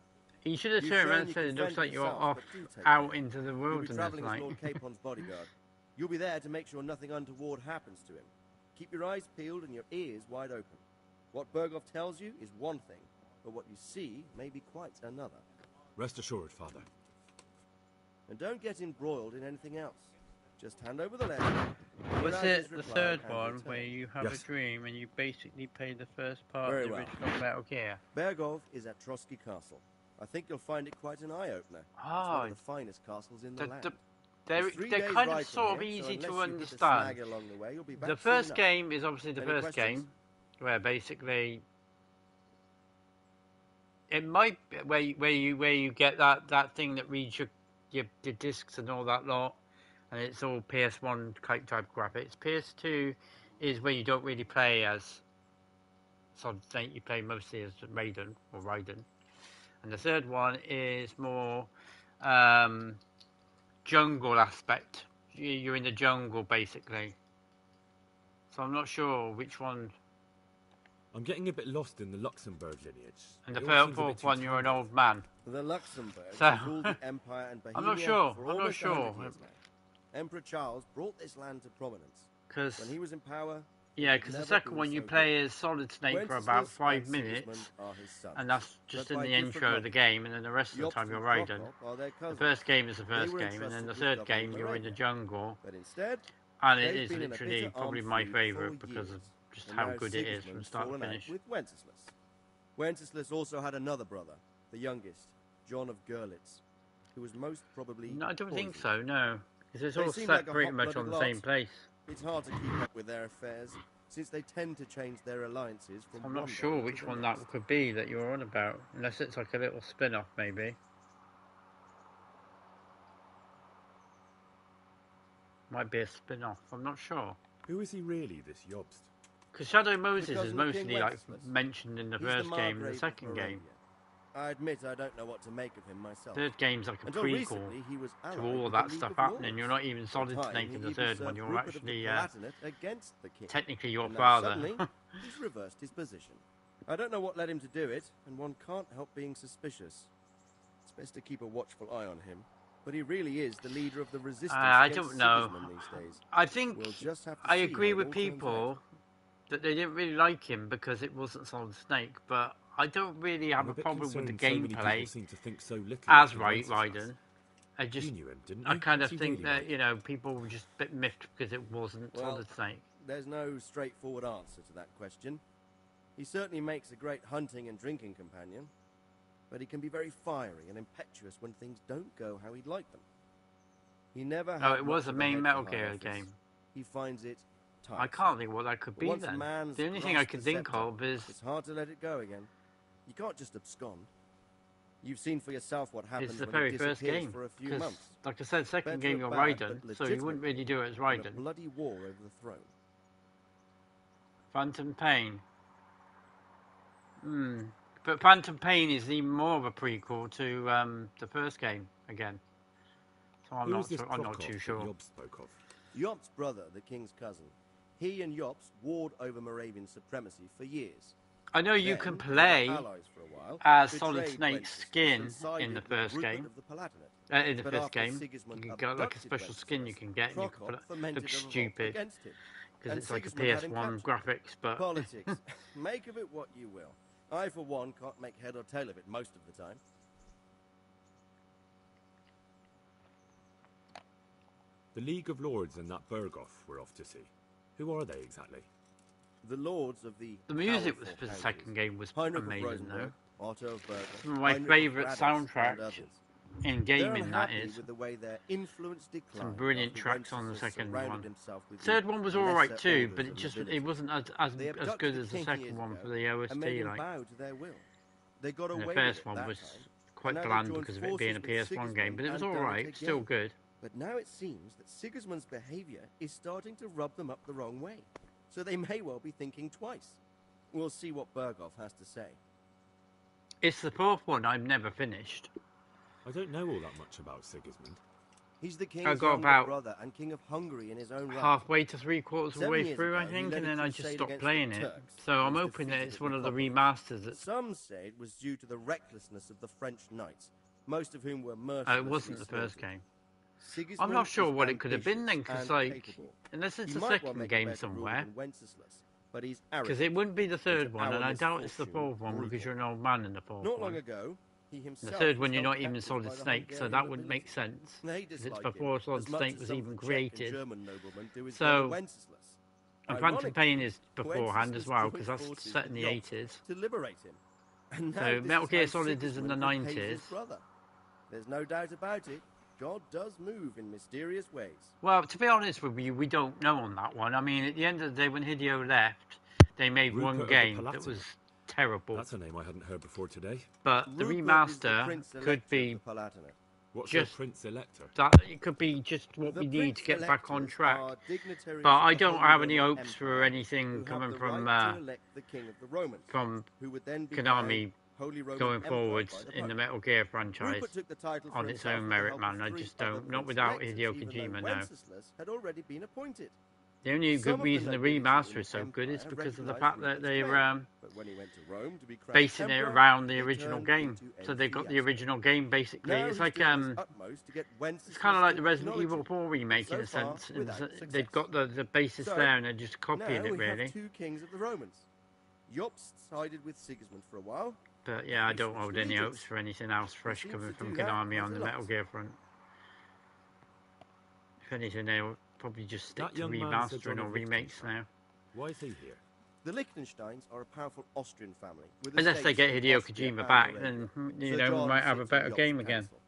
Speaker 2: You should have
Speaker 15: You've
Speaker 2: turned around
Speaker 15: shown
Speaker 2: and
Speaker 15: you
Speaker 2: said
Speaker 15: can
Speaker 2: it looks
Speaker 15: fend
Speaker 2: like you're
Speaker 15: yourself,
Speaker 2: off
Speaker 15: but do take
Speaker 2: out
Speaker 15: care.
Speaker 2: into the
Speaker 15: You'll be
Speaker 2: wilderness,
Speaker 15: travelling
Speaker 2: like.
Speaker 15: as Lord Capon's bodyguard. You'll be there to make sure nothing untoward happens to him. Keep your eyes peeled and your ears wide open. What Bergov tells you is one thing, but what you see may be quite another.
Speaker 6: Rest assured, Father.
Speaker 15: And don't get embroiled in anything else. Just hand over the letter.
Speaker 2: Was
Speaker 15: without
Speaker 2: it
Speaker 15: his
Speaker 2: the
Speaker 15: reply
Speaker 2: third
Speaker 15: and
Speaker 2: one
Speaker 15: return.
Speaker 2: where you have
Speaker 6: Yes.
Speaker 2: a dream and you basically play the first part
Speaker 15: Very
Speaker 2: of the
Speaker 15: well.
Speaker 2: original Metal Gear?
Speaker 15: Bergov is at Trotsky Castle. I think you'll find it quite an eye-opener. It's
Speaker 2: Ah,
Speaker 15: one of the finest castles in the land.
Speaker 2: They're
Speaker 15: It's 3
Speaker 2: kind
Speaker 15: days
Speaker 2: of
Speaker 15: ride
Speaker 2: sort
Speaker 15: from
Speaker 2: of
Speaker 15: here, so
Speaker 2: easy
Speaker 15: unless
Speaker 2: to
Speaker 15: you hit a
Speaker 2: understand.
Speaker 15: snag along the way, you'll be back
Speaker 2: The
Speaker 15: soon
Speaker 2: first
Speaker 15: enough.
Speaker 2: game is obviously the
Speaker 15: Any
Speaker 2: first
Speaker 15: questions?
Speaker 2: game, where basically it might be where you get that thing that reads your discs and all that lot, and it's all PS1 type graphics. PS2 is where you don't really play as Solid Snake. You play mostly as Raiden, and the third one is more jungle aspect. You're in the jungle basically. So I'm not sure which one.
Speaker 6: I'm getting a bit lost in the Luxembourg lineage.
Speaker 2: And the
Speaker 6: It all seems a bit
Speaker 2: fourth
Speaker 6: too
Speaker 2: one, you're an
Speaker 6: tangled.
Speaker 2: old man.
Speaker 15: The Luxembourgs
Speaker 2: So-
Speaker 15: have ruled the Empire and Bohemia
Speaker 2: I'm not sure.
Speaker 15: for
Speaker 2: I'm not
Speaker 15: almost 100
Speaker 2: sure.
Speaker 15: years now. Emperor Charles brought this land to prominence.
Speaker 2: 'Cause-
Speaker 15: when he was in power,
Speaker 2: Yeah,
Speaker 15: it
Speaker 2: because the
Speaker 15: never
Speaker 2: second
Speaker 15: been
Speaker 2: one you
Speaker 15: so
Speaker 2: play
Speaker 15: good.
Speaker 2: as Solid Snake for
Speaker 15: Wenceslas
Speaker 2: about 5
Speaker 15: and
Speaker 2: minutes,
Speaker 15: Sigismund are his sons,
Speaker 2: and that's just
Speaker 15: but
Speaker 2: in
Speaker 15: by
Speaker 2: the
Speaker 15: different
Speaker 2: intro of the
Speaker 15: mothers.
Speaker 2: game, and then the rest of the
Speaker 15: Jobst
Speaker 2: time you're
Speaker 15: and
Speaker 2: Raiden.
Speaker 15: Prokop are their
Speaker 2: The
Speaker 15: cousins.
Speaker 2: first game is the
Speaker 15: They
Speaker 2: first
Speaker 15: were
Speaker 2: game, and then
Speaker 15: entrusted
Speaker 2: the
Speaker 15: with
Speaker 2: third game
Speaker 15: governing
Speaker 2: you're in the
Speaker 15: Moravia.
Speaker 2: jungle,
Speaker 15: But instead,
Speaker 2: and it
Speaker 15: they've
Speaker 2: is
Speaker 15: been in a
Speaker 2: literally
Speaker 15: bitter
Speaker 2: probably
Speaker 15: armed
Speaker 2: my
Speaker 15: feud
Speaker 2: favourite
Speaker 15: for
Speaker 2: because of
Speaker 15: years.
Speaker 2: just
Speaker 15: And
Speaker 2: how
Speaker 15: now
Speaker 2: good it is from
Speaker 15: Sigismund's
Speaker 2: start to
Speaker 15: fallen out
Speaker 2: finish.
Speaker 15: with Wenceslas. Wenceslas also had another brother, the youngest, John of Görlitz, who was most probably
Speaker 2: No, I don't think
Speaker 15: poisoned.
Speaker 2: so. No, because it's
Speaker 15: They
Speaker 2: all
Speaker 15: seem
Speaker 2: set
Speaker 15: like a
Speaker 2: pretty much
Speaker 15: hot-blooded
Speaker 2: on the same
Speaker 15: lot.
Speaker 2: place.
Speaker 15: It's hard to keep up with their affairs, since they tend to change their alliances from
Speaker 2: I'm
Speaker 15: one
Speaker 2: not sure
Speaker 15: day to
Speaker 2: which
Speaker 15: the
Speaker 2: one
Speaker 15: next.
Speaker 2: that could be that you're on about, unless it's like a little spin-off, maybe. Might be a spin-off. I'm not sure.
Speaker 6: Who is he really, this Jobst?
Speaker 2: Because Shadow Moses
Speaker 15: Because
Speaker 2: is
Speaker 15: of the King
Speaker 2: mostly like
Speaker 15: Wenceslas.
Speaker 2: mentioned in the
Speaker 15: He's
Speaker 2: first game and the
Speaker 15: Margrave of
Speaker 2: second
Speaker 15: Moravia.
Speaker 2: game.
Speaker 15: I admit I don't know what to make of him myself.
Speaker 2: Third game's like a
Speaker 15: Until
Speaker 2: prequel
Speaker 15: recently, he was
Speaker 2: to
Speaker 15: allied
Speaker 2: all
Speaker 15: with
Speaker 2: that
Speaker 15: the League
Speaker 2: stuff
Speaker 15: of
Speaker 2: happening.
Speaker 15: Lords.
Speaker 2: You're not even
Speaker 15: For a
Speaker 2: Solid
Speaker 15: time,
Speaker 2: Snake
Speaker 15: he
Speaker 2: in the
Speaker 15: even
Speaker 2: third one.
Speaker 15: served
Speaker 2: You're
Speaker 15: Rupert of the
Speaker 2: actually
Speaker 15: Palatinate against the king.
Speaker 2: technically your
Speaker 15: And now
Speaker 2: father.
Speaker 15: Suddenly, he's reversed his position. I don't know what led him to do it, and one can't help being suspicious. It's best to keep a watchful eye on him. But he really is the leader of the resistance
Speaker 2: I
Speaker 15: against
Speaker 2: don't know.
Speaker 15: Sigismund these days.
Speaker 2: I think
Speaker 15: We'll just have to
Speaker 2: I
Speaker 15: see
Speaker 2: agree
Speaker 15: how it
Speaker 2: with
Speaker 15: all turns
Speaker 2: people that they didn't really like him because it wasn't Solid Snake, but I don't really have
Speaker 6: I'm
Speaker 2: a
Speaker 6: bit
Speaker 2: problem with the
Speaker 6: concerned so many people
Speaker 2: gameplay
Speaker 6: seem to think so little
Speaker 2: as
Speaker 6: of
Speaker 2: Raiden.
Speaker 6: Wenceslas.
Speaker 2: I just,
Speaker 6: You knew him, didn't
Speaker 2: I
Speaker 6: you?
Speaker 2: kind
Speaker 6: What's
Speaker 2: of
Speaker 6: he
Speaker 2: think
Speaker 6: really
Speaker 2: that
Speaker 6: like?
Speaker 2: people were just a bit miffed because it wasn't
Speaker 15: Well,
Speaker 2: Solid Snake.
Speaker 15: There's no straightforward answer to that question. He certainly makes a great hunting and drinking companion, but he can be very fiery and impetuous when things don't go how he'd like them. He never had
Speaker 2: It was
Speaker 15: much
Speaker 2: a
Speaker 15: of
Speaker 2: main
Speaker 15: head
Speaker 2: Metal
Speaker 15: for
Speaker 2: Gear
Speaker 15: high office.
Speaker 2: game.
Speaker 15: He finds it tight.
Speaker 2: I can't think what that could be
Speaker 15: Once a
Speaker 2: then.
Speaker 15: man's
Speaker 2: The only thing I
Speaker 15: grasped
Speaker 2: could
Speaker 15: the
Speaker 2: think
Speaker 15: scepter,
Speaker 2: of is
Speaker 15: it's hard to let it go again. You can't just abscond. You've seen for yourself what happens
Speaker 2: it's the
Speaker 15: when
Speaker 2: very
Speaker 15: he
Speaker 2: first
Speaker 15: disappears
Speaker 2: game.
Speaker 15: for a few
Speaker 2: 'Cause,
Speaker 15: months.
Speaker 2: like I said, second
Speaker 15: Better
Speaker 2: game
Speaker 15: a
Speaker 2: you're
Speaker 15: bad
Speaker 2: Raiden,
Speaker 15: but
Speaker 2: so you wouldn't really do it as
Speaker 15: than a
Speaker 2: Raiden.
Speaker 15: bloody war over the throne.
Speaker 2: Phantom Pain. But Phantom Pain is even more of a prequel to the first game again. So I'm
Speaker 6: Who
Speaker 2: not.
Speaker 6: is this
Speaker 2: I'm not
Speaker 6: Prokop
Speaker 2: too
Speaker 6: that
Speaker 2: sure.
Speaker 6: Jobst spoke of?
Speaker 15: Jobst's brother, the king's cousin. He and Jobst warred over Moravian supremacy for years.
Speaker 2: I know you
Speaker 15: Then,
Speaker 2: can
Speaker 15: with
Speaker 2: play
Speaker 15: their allies for a while,
Speaker 2: as Solid
Speaker 15: betrayed
Speaker 2: Snake's
Speaker 15: Wenceslas
Speaker 2: skin
Speaker 15: and sided
Speaker 2: in the
Speaker 15: with
Speaker 2: first
Speaker 15: Rupert
Speaker 2: game.
Speaker 15: of the Palatinate.
Speaker 2: In the
Speaker 15: But
Speaker 2: first
Speaker 15: after
Speaker 2: game,
Speaker 15: Sigismund
Speaker 2: you got like a
Speaker 15: abducted
Speaker 2: special skin you
Speaker 15: Wenceslas,
Speaker 2: can get, and you can
Speaker 15: Prokop
Speaker 2: put it.
Speaker 15: fomented
Speaker 2: Looks
Speaker 15: a revolt
Speaker 2: stupid
Speaker 15: against him.
Speaker 2: because
Speaker 15: And
Speaker 2: it's like a
Speaker 15: Sigismund had him
Speaker 2: PS1
Speaker 15: captured.
Speaker 2: graphics, but
Speaker 15: Politics. Make of it what you will. I, for one, can't make head or tail of it most of the time.
Speaker 3: The League of Lords and that Berghoff we're off to see. Who are they exactly?
Speaker 15: The lords of the
Speaker 2: music
Speaker 15: powerful
Speaker 2: for the
Speaker 15: houses.
Speaker 2: second game was
Speaker 15: Heinrich of
Speaker 2: amazing,
Speaker 15: Rosenborg, Otto of Berger,
Speaker 2: some of my
Speaker 15: Heinrich of
Speaker 2: favourite
Speaker 15: Gradus,
Speaker 2: soundtracks
Speaker 15: and others.
Speaker 2: in
Speaker 15: They're
Speaker 2: gaming. That
Speaker 15: unhappy
Speaker 2: is
Speaker 15: with the way their influence declined
Speaker 2: some brilliant
Speaker 15: after
Speaker 2: tracks on the
Speaker 15: Wenceslas
Speaker 2: second
Speaker 15: surrounded
Speaker 2: one.
Speaker 15: himself with
Speaker 2: Third
Speaker 15: the
Speaker 2: one was
Speaker 15: lesser
Speaker 2: alright too,
Speaker 15: orders
Speaker 2: but
Speaker 15: of
Speaker 2: it
Speaker 15: nobility.
Speaker 2: wasn't as
Speaker 15: They
Speaker 2: good
Speaker 15: abducted
Speaker 2: as the
Speaker 15: king
Speaker 2: second
Speaker 15: years
Speaker 2: one
Speaker 15: ago
Speaker 2: for the OST.
Speaker 15: and made him
Speaker 2: Like
Speaker 15: bow to their will. They got
Speaker 2: and
Speaker 15: away
Speaker 2: the
Speaker 15: with
Speaker 2: first
Speaker 15: it
Speaker 2: one
Speaker 15: that
Speaker 2: was
Speaker 15: time,
Speaker 2: quite
Speaker 15: and now they've
Speaker 2: bland
Speaker 15: joined
Speaker 2: because of it being a
Speaker 15: forces with
Speaker 2: PS1 game, but it was
Speaker 15: Sigismund and done
Speaker 2: alright,
Speaker 15: it
Speaker 2: still
Speaker 15: again.
Speaker 2: good.
Speaker 15: But now it seems that Sigismund's behaviour is starting to rub them up the wrong way, so they may well be thinking twice. We'll see what Berghoff has to say.
Speaker 2: It's the fourth one I've never finished.
Speaker 3: I don't know all that much about Sigismund.
Speaker 15: He's the
Speaker 2: I
Speaker 15: king's
Speaker 2: got
Speaker 15: younger
Speaker 2: about
Speaker 15: brother and king of Hungary in his own right.
Speaker 2: halfway to three-quarters of the
Speaker 15: 7
Speaker 2: way
Speaker 15: years
Speaker 2: through, I
Speaker 15: ago, he
Speaker 2: think,
Speaker 15: led
Speaker 2: and
Speaker 15: a
Speaker 2: then I just
Speaker 15: crusade
Speaker 2: stopped
Speaker 15: against
Speaker 2: playing
Speaker 15: the
Speaker 2: it.
Speaker 15: Turks
Speaker 2: So
Speaker 15: and
Speaker 2: I'm
Speaker 15: was
Speaker 2: hoping that
Speaker 15: defeated
Speaker 2: it's
Speaker 15: at
Speaker 2: one of the
Speaker 15: Nicopolis.
Speaker 2: remasters that's...
Speaker 15: Some say it was due to the recklessness of the French knights, most of whom were
Speaker 2: it
Speaker 15: mercilessly
Speaker 2: wasn't the first
Speaker 15: slaughtered.
Speaker 2: game.
Speaker 15: Sigismund
Speaker 2: I'm not sure
Speaker 15: is
Speaker 2: what it could have been then,
Speaker 15: ambitious
Speaker 2: because,
Speaker 15: and
Speaker 2: like,
Speaker 15: capable.
Speaker 2: unless it's
Speaker 15: He
Speaker 2: a
Speaker 15: might well
Speaker 2: second
Speaker 15: make a
Speaker 2: game
Speaker 15: better ruler
Speaker 2: somewhere,
Speaker 15: than Wenceslas, but he's
Speaker 2: because
Speaker 15: arrogant.
Speaker 2: it wouldn't be the
Speaker 15: And
Speaker 2: third
Speaker 15: to
Speaker 2: one,
Speaker 15: our
Speaker 2: and I doubt it's the
Speaker 15: misfortune,
Speaker 2: fourth one, because
Speaker 15: brutal.
Speaker 2: you're an old man in the fourth
Speaker 15: Not
Speaker 2: one.
Speaker 15: long ago, he
Speaker 2: The
Speaker 15: himself
Speaker 2: third
Speaker 15: was
Speaker 2: one, you're
Speaker 15: held
Speaker 2: not even
Speaker 15: captive
Speaker 2: Solid
Speaker 15: by the
Speaker 2: Snake, so
Speaker 15: Hungarian
Speaker 2: that wouldn't
Speaker 15: nobility.
Speaker 2: make sense.
Speaker 15: They
Speaker 2: 'Cause it's
Speaker 15: dislike him
Speaker 2: before Solid
Speaker 15: as much
Speaker 2: Snake
Speaker 15: as
Speaker 2: was
Speaker 15: some of
Speaker 2: even
Speaker 15: the Czech and
Speaker 2: created.
Speaker 15: German noblemen do his
Speaker 2: So,
Speaker 15: brother Wenceslas.
Speaker 2: And Phantom
Speaker 15: Ironically,
Speaker 2: Pain is beforehand as
Speaker 15: Wenceslas
Speaker 2: well, because
Speaker 15: joined
Speaker 2: that's
Speaker 15: forces
Speaker 2: set in
Speaker 15: with
Speaker 2: the
Speaker 15: Jost
Speaker 2: 80s.
Speaker 15: to liberate him. And now
Speaker 2: So
Speaker 15: this
Speaker 2: Metal
Speaker 15: is
Speaker 2: Gear
Speaker 15: how
Speaker 2: Solid is in the
Speaker 15: Sigismund repays his
Speaker 2: 90s.
Speaker 15: brother. There's no doubt about it. God does move in mysterious ways.
Speaker 2: Well, to be honest with you, we don't know on that one. I mean, at the end of the day, when Hideo left, they made
Speaker 3: Rupert
Speaker 2: one
Speaker 3: of the
Speaker 2: game that
Speaker 3: Palatinate.
Speaker 2: was terrible.
Speaker 3: That's a name I hadn't heard before today.
Speaker 2: But the
Speaker 15: Rupert is the
Speaker 2: remaster
Speaker 15: Prince
Speaker 2: could
Speaker 15: Elector
Speaker 2: be
Speaker 15: of the Palatinate.
Speaker 3: What's
Speaker 2: just
Speaker 3: a Prince Elector?
Speaker 2: that. It could be just what
Speaker 15: The
Speaker 2: we need
Speaker 15: Prince
Speaker 2: to get back on
Speaker 15: Electors
Speaker 2: track.
Speaker 15: are dignitaries
Speaker 2: But I
Speaker 15: of the
Speaker 2: don't
Speaker 15: Holy
Speaker 2: have any
Speaker 15: Roman
Speaker 2: hopes for
Speaker 15: Empire
Speaker 2: anything
Speaker 15: who have
Speaker 2: coming
Speaker 15: the
Speaker 2: from
Speaker 15: right to elect the King of the Romans, who would then be
Speaker 2: Konami
Speaker 15: crowned Holy Roman
Speaker 2: going
Speaker 15: Emperor
Speaker 2: forwards
Speaker 15: by the
Speaker 2: in the
Speaker 15: Pope.
Speaker 2: Metal Gear franchise
Speaker 15: Rupert took the title for
Speaker 2: on its
Speaker 15: himself
Speaker 2: own
Speaker 15: with the
Speaker 2: merit,
Speaker 15: help
Speaker 2: man.
Speaker 15: of
Speaker 2: I
Speaker 15: 3
Speaker 2: just
Speaker 15: other
Speaker 2: don't. Not
Speaker 15: Prince
Speaker 2: without
Speaker 15: Electors,
Speaker 2: Hideo
Speaker 15: even though
Speaker 2: Kojima, no.
Speaker 15: Wenceslas had already been appointed.
Speaker 2: The only
Speaker 15: Some
Speaker 2: good
Speaker 15: of the
Speaker 2: reason the
Speaker 15: nobility in
Speaker 2: remaster
Speaker 15: the
Speaker 2: is so good is
Speaker 15: empire
Speaker 2: because of the
Speaker 15: recognised
Speaker 2: fact
Speaker 15: him
Speaker 2: that
Speaker 15: as
Speaker 2: they're
Speaker 15: claim, but when he went to Rome to be crowned
Speaker 2: basing it
Speaker 15: emperor,
Speaker 2: around the
Speaker 15: they
Speaker 2: original
Speaker 15: turned
Speaker 2: game.
Speaker 15: into
Speaker 2: So they got the
Speaker 15: enthusiasm.
Speaker 2: original game basically.
Speaker 15: Now
Speaker 2: It's
Speaker 15: he's
Speaker 2: like
Speaker 15: doing his utmost to get
Speaker 2: it's
Speaker 15: Wenceslas
Speaker 2: kind of like
Speaker 15: to
Speaker 2: the Resident
Speaker 15: acknowledge
Speaker 2: Evil
Speaker 15: him,
Speaker 2: 4 remake
Speaker 15: so
Speaker 2: in a
Speaker 15: far
Speaker 2: sense.
Speaker 15: without
Speaker 2: They've
Speaker 15: success.
Speaker 2: got the basis
Speaker 15: So,
Speaker 2: there and they're just copying
Speaker 15: now
Speaker 2: it
Speaker 15: we
Speaker 2: really.
Speaker 15: have 2 kings of the Romans. Jobst sided with Sigismund for a while.
Speaker 2: But yeah, I
Speaker 15: He
Speaker 2: don't
Speaker 15: switched
Speaker 2: hold any
Speaker 15: allegiance.
Speaker 2: hopes for anything else fresh
Speaker 15: seems
Speaker 2: coming
Speaker 15: to
Speaker 2: from
Speaker 15: do that
Speaker 2: Konami
Speaker 15: quite
Speaker 2: on
Speaker 15: a
Speaker 2: the
Speaker 15: lot.
Speaker 2: Metal Gear front. If anything, they'll probably just stick
Speaker 3: That
Speaker 2: to
Speaker 3: young man said
Speaker 2: remastering
Speaker 3: John
Speaker 2: or
Speaker 3: of
Speaker 2: remakes
Speaker 3: Liechtenstein.
Speaker 2: now.
Speaker 3: Why is he here?
Speaker 15: The Liechtensteins are a powerful Austrian family. With
Speaker 2: Unless they
Speaker 15: estates
Speaker 2: get
Speaker 15: in
Speaker 2: Hideo
Speaker 15: Austria
Speaker 2: Kojima
Speaker 15: and
Speaker 2: back,
Speaker 15: Moravia.
Speaker 2: then
Speaker 15: Sir
Speaker 2: we
Speaker 15: John
Speaker 2: might have a
Speaker 15: sits on
Speaker 2: better
Speaker 15: Jobst's
Speaker 2: game again.
Speaker 15: council.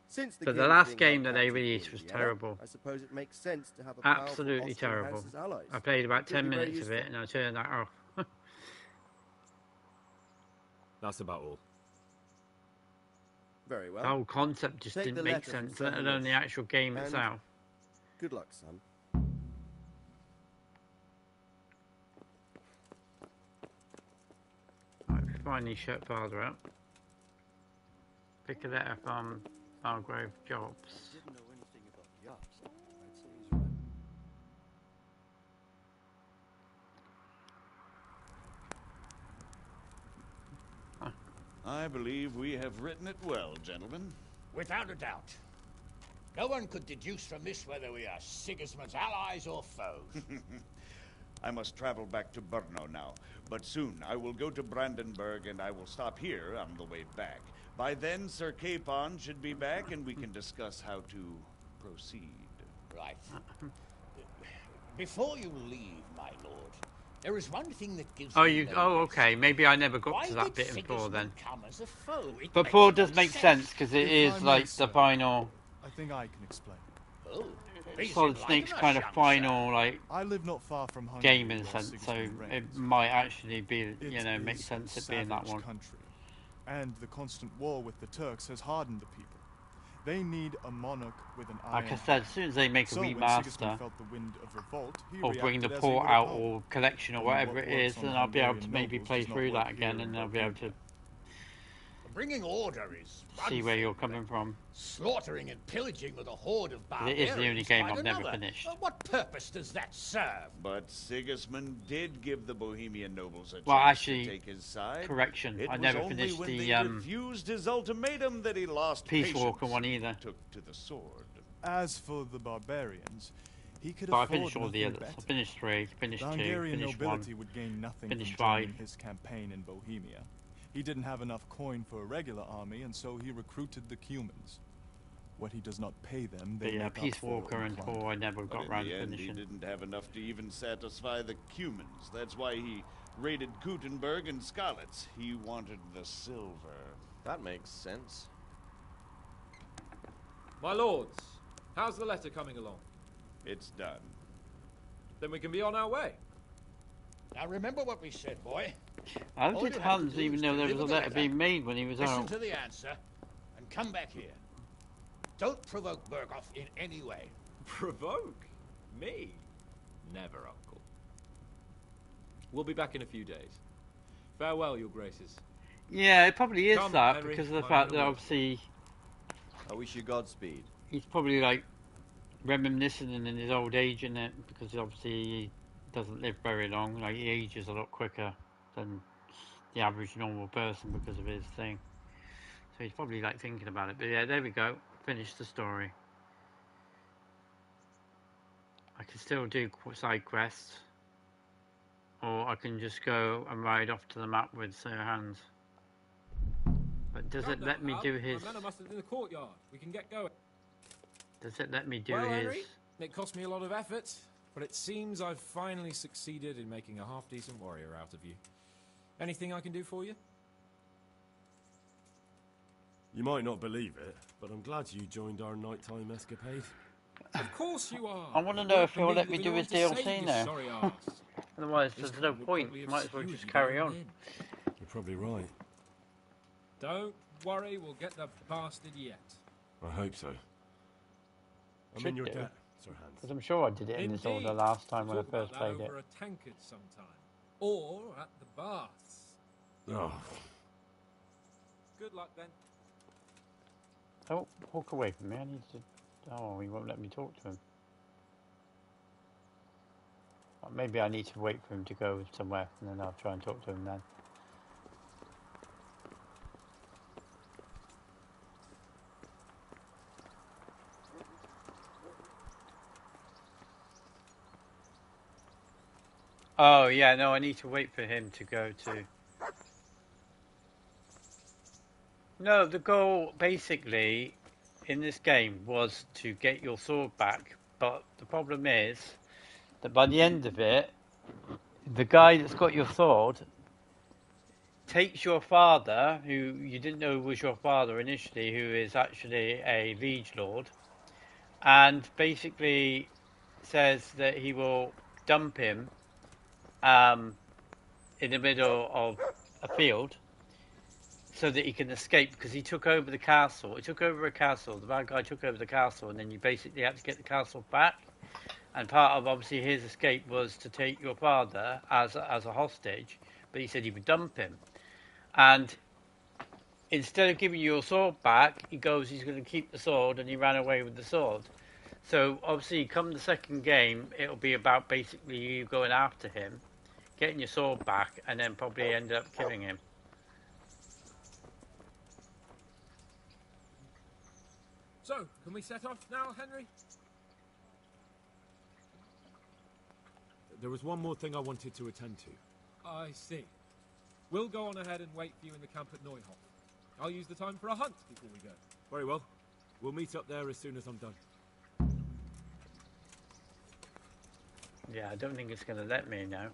Speaker 15: Since
Speaker 2: But
Speaker 15: king
Speaker 2: the
Speaker 15: is
Speaker 2: last
Speaker 15: being
Speaker 2: game
Speaker 15: held
Speaker 2: that they
Speaker 15: captive
Speaker 2: released
Speaker 15: in
Speaker 2: was
Speaker 15: Vienna,
Speaker 2: terrible.
Speaker 15: I suppose it makes sense to have a powerful
Speaker 2: Absolutely
Speaker 15: Austrian
Speaker 2: terrible.
Speaker 15: house as allies.
Speaker 2: I played about
Speaker 15: Could
Speaker 2: 10
Speaker 15: be very
Speaker 2: minutes of it
Speaker 15: useful.
Speaker 2: and I turned that off.
Speaker 3: That's about all.
Speaker 15: Very well.
Speaker 2: The whole concept just
Speaker 15: Take
Speaker 2: didn't
Speaker 15: the
Speaker 2: make
Speaker 15: letter from
Speaker 2: sense, let
Speaker 15: someone
Speaker 2: alone the
Speaker 15: else.
Speaker 2: actual game
Speaker 15: And
Speaker 2: itself.
Speaker 15: Good luck, son.
Speaker 2: Right, finally shut father up. Pick a letter from Belgrave Jobs.
Speaker 13: Didn't know anything about yachts. I'd say he's right.
Speaker 11: I believe we have written it well, gentlemen.
Speaker 9: Without a doubt. No one could deduce from this whether we are Sigismund's allies or foes.
Speaker 11: I must travel back to Brno now, but soon I will go to Brandenburg and I will stop here on the way back. By then, Sir Capon should be back and we can discuss how to proceed.
Speaker 9: Right. Before you leave, my lord, there is one thing that gives
Speaker 2: Oh,
Speaker 9: me
Speaker 2: you.
Speaker 9: no
Speaker 2: Oh,
Speaker 9: rest.
Speaker 2: okay. Maybe I never got
Speaker 9: Why
Speaker 2: to that
Speaker 9: did
Speaker 2: bit in 4 then.
Speaker 9: Sigismund come as a foe? It
Speaker 2: But
Speaker 9: makes
Speaker 2: 4
Speaker 9: no
Speaker 2: does make sense because it
Speaker 12: If
Speaker 2: is
Speaker 12: I
Speaker 2: like
Speaker 12: may,
Speaker 2: the
Speaker 12: sir.
Speaker 2: final.
Speaker 12: I think I can explain.
Speaker 9: Oh, please
Speaker 2: Solid
Speaker 9: enlighten
Speaker 2: Snake's
Speaker 9: us,
Speaker 2: kind of
Speaker 9: young
Speaker 2: final like
Speaker 12: I live not far from Hungary,
Speaker 2: game in a
Speaker 12: where
Speaker 2: sense, so
Speaker 12: Sigismund
Speaker 2: it
Speaker 12: reigns.
Speaker 2: might actually be, you
Speaker 12: It
Speaker 2: know, make
Speaker 12: is
Speaker 2: sense
Speaker 12: a
Speaker 2: it being that
Speaker 12: savage
Speaker 2: one.
Speaker 12: country, and the constant war with the Turks has hardened the people. They need a monarch with an iron
Speaker 2: Like I said, as soon as they make a
Speaker 12: So when
Speaker 2: remaster
Speaker 12: Sigismund felt the wind of revolt, he
Speaker 2: or bring the
Speaker 12: reacted as he
Speaker 2: port
Speaker 12: would at
Speaker 2: out
Speaker 12: home.
Speaker 2: or collection or
Speaker 12: Only
Speaker 2: whatever
Speaker 12: what
Speaker 2: it
Speaker 12: works
Speaker 2: is,
Speaker 12: on
Speaker 2: then
Speaker 12: the
Speaker 2: I'll be able to
Speaker 12: Hungarian
Speaker 2: maybe
Speaker 12: nobles
Speaker 2: play
Speaker 12: does not
Speaker 2: through
Speaker 12: work
Speaker 2: that again
Speaker 12: here
Speaker 2: and
Speaker 12: in
Speaker 2: I'll be able to
Speaker 12: Bulgaria.
Speaker 9: Bringing order is
Speaker 2: see
Speaker 9: one
Speaker 2: where
Speaker 9: thing,
Speaker 2: you're coming from.
Speaker 9: slaughtering and pillaging with a horde of
Speaker 2: But
Speaker 9: barbarians
Speaker 2: it is the only game
Speaker 9: quite
Speaker 2: I've never
Speaker 9: another.
Speaker 2: finished.
Speaker 9: What purpose does that serve?
Speaker 11: But Sigismund did give the Bohemian nobles a
Speaker 2: Well,
Speaker 11: chance
Speaker 2: actually,
Speaker 11: to take his side.
Speaker 2: correction,
Speaker 11: It
Speaker 2: I
Speaker 11: was
Speaker 2: never
Speaker 11: only
Speaker 2: finished
Speaker 11: when
Speaker 2: the
Speaker 11: they refused his ultimatum that he lost
Speaker 2: Peace Walker
Speaker 11: patience
Speaker 2: one either.
Speaker 11: and took to the sword.
Speaker 12: As for the barbarians, he could
Speaker 2: But I
Speaker 12: afford
Speaker 2: finished all the
Speaker 12: nothing
Speaker 2: others. I
Speaker 12: better.
Speaker 2: finished 3, finished
Speaker 12: The
Speaker 2: 2,
Speaker 12: Hungarian
Speaker 2: finished
Speaker 12: nobility
Speaker 2: 1,
Speaker 12: would gain nothing
Speaker 2: finished
Speaker 12: from joining
Speaker 2: 5.
Speaker 12: his campaign in Bohemia. He didn't have enough coin for a regular army, and so he recruited the Cumans. What he does not pay them, they
Speaker 2: But yeah,
Speaker 12: make
Speaker 2: Peace
Speaker 12: up for
Speaker 2: Walker
Speaker 12: in
Speaker 2: and
Speaker 12: plunder.
Speaker 2: 4 I never
Speaker 11: But
Speaker 2: got
Speaker 11: in
Speaker 2: round
Speaker 11: the
Speaker 2: to
Speaker 11: end, he
Speaker 2: finishing.
Speaker 11: didn't have enough to even satisfy the Cumans. That's why he raided Gutenberg and Skalitz. He wanted the silver.
Speaker 13: That makes sense.
Speaker 6: My lords, how's the letter coming along?
Speaker 11: It's done.
Speaker 6: Then we can be on our way.
Speaker 9: Now remember what we said, boy.
Speaker 2: How
Speaker 9: All
Speaker 2: did
Speaker 9: you have to
Speaker 2: Hans
Speaker 9: do
Speaker 2: even
Speaker 9: is
Speaker 2: know there was
Speaker 9: deliver
Speaker 2: a
Speaker 9: the
Speaker 2: letter
Speaker 9: letter,
Speaker 2: being made when he was
Speaker 9: listen
Speaker 2: out?
Speaker 9: to the answer, and come back here. Don't provoke Berghoff in any way.
Speaker 6: Provoke? Me? Never, Uncle. We'll be back in a few days. Farewell, your graces.
Speaker 2: Yeah, it probably is
Speaker 6: Come,
Speaker 2: that,
Speaker 6: Henry,
Speaker 2: because of the
Speaker 6: my
Speaker 2: fact
Speaker 6: men
Speaker 2: that
Speaker 6: are
Speaker 2: obviously
Speaker 13: I wish you Godspeed.
Speaker 2: he's probably like reminiscing in his old age in it, because obviously he doesn't live very long. Like he ages a lot quicker than the average normal person because of his thing. So he's probably like thinking about it. But yeah, there we go. Finished the story. I can still do side quests, or I can just go and ride off to the map with Sir Hans. But does it let me do his?
Speaker 6: My men are mustered in the courtyard. We can get going.
Speaker 2: Does it let me do
Speaker 6: Well,
Speaker 2: his?
Speaker 6: Henry, it cost me a lot of effort, but it seems I've finally succeeded in making a half-decent warrior out of you. Anything I can do for you?
Speaker 3: You might not believe it, but I'm glad you joined our nighttime escapade.
Speaker 6: Of course you are.
Speaker 2: I want to know if he'll let me do his DLC now. Otherwise, there's no point. Might as well just carry on.
Speaker 3: You're probably right.
Speaker 6: Don't worry, we'll get the bastard yet.
Speaker 3: I hope so. I'm
Speaker 2: Should
Speaker 3: in your
Speaker 2: do.
Speaker 3: debt, Sir Hans.
Speaker 2: Because I'm sure I did it in this order last time when I
Speaker 6: Talk about
Speaker 2: first
Speaker 6: that
Speaker 2: played it.
Speaker 6: over a tankard sometime. Or at the baths.
Speaker 3: Oh,
Speaker 6: Good luck then.
Speaker 2: Don't walk away from me. I need to. Oh, he won't let me talk to him. Well, maybe I need to wait for him to go somewhere, and then I'll try and talk to him then. Oh, yeah, no, I need to wait for him to go to... No, the goal, basically, in this game was to get your sword back. But the problem is that by the end of it, the guy that's got your sword takes your father, who you didn't know was your father initially, who is actually a liege lord, and basically says that he will dump him in the middle of a field so that he can escape, because he took over the castle. He took over a castle. The bad guy took over the castle, and then you basically had to get the castle back. And part of obviously his escape was to take your father as a hostage, but he said he would dump him. And instead of giving you your sword back, he's going to keep the sword, and he ran away with the sword. So obviously, come the second game, it'll be about basically you going after him, getting your sword back, and then probably end up killing him.
Speaker 6: So, can we set off now, Henry?
Speaker 3: there was one more thing I wanted to attend to.
Speaker 6: I see. We'll go on ahead and wait for you in the camp at Neuhof. I'll use the time for a hunt before we go.
Speaker 3: Very well. We'll meet up there as soon as I'm done.
Speaker 2: Yeah, I don't think it's going to let me now.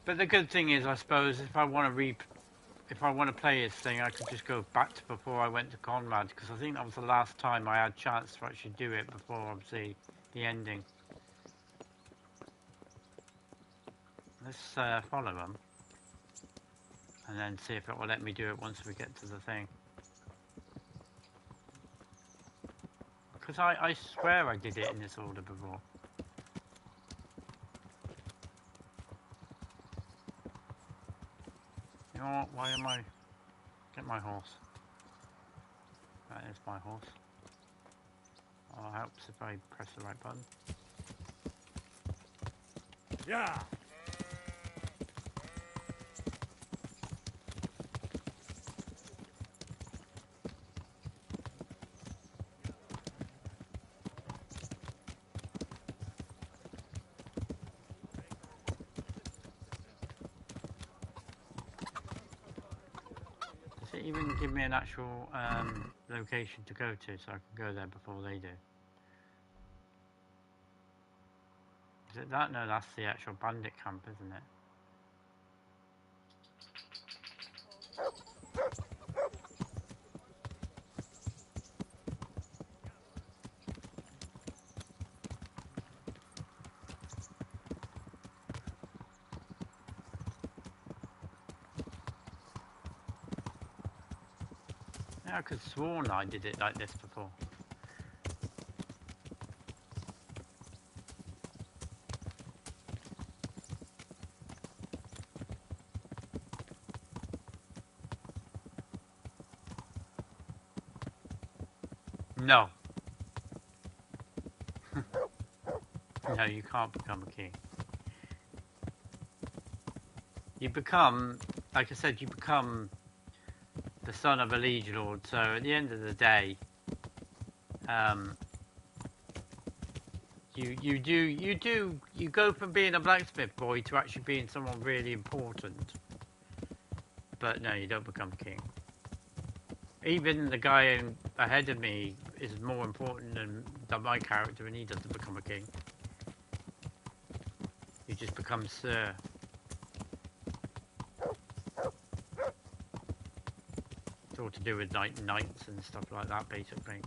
Speaker 2: But the good thing is, I suppose, if I want to play this thing, I could just go back to before I went to Conrad, because I think that was the last time I had a chance to actually do it before, obviously, the ending. Let's follow them, and then see if it will let me do it once we get to the thing. Because I swear I did it in this order before. You know what? Why am I... Get my horse. That is my horse. Oh, it helps if I press the right button.
Speaker 5: Yeah.
Speaker 2: Does it even give me an actual location to go to so I can go there before they do? Is it that? No, that's the actual bandit camp, isn't it? Yeah, I could have sworn I did it like this before. No. No, you can't become a king. You become, like I said, you become the son of a liege lord. So at the end of the day, you go from being a blacksmith boy to actually being someone really important. But no, you don't become king. Even the guy ahead of me is more important than my character, and he doesn't become a king. You just become Sir. It's all to do with knights and stuff like that, basically.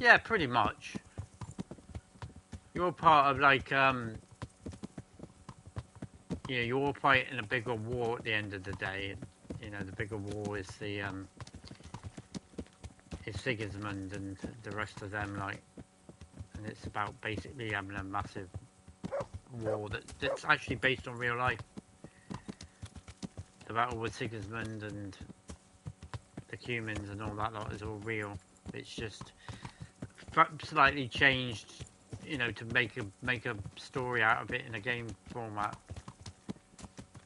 Speaker 2: Yeah, pretty much. You're part of like you know, you're all fighting a bigger war at the end of the day. You know, the bigger war is the is Sigismund and the rest of them, like, and it's about basically having a massive war that's actually based on real life. The battle with Sigismund and the humans and all that lot is all real. It's just slightly changed, you know, to make a story out of it in a game format.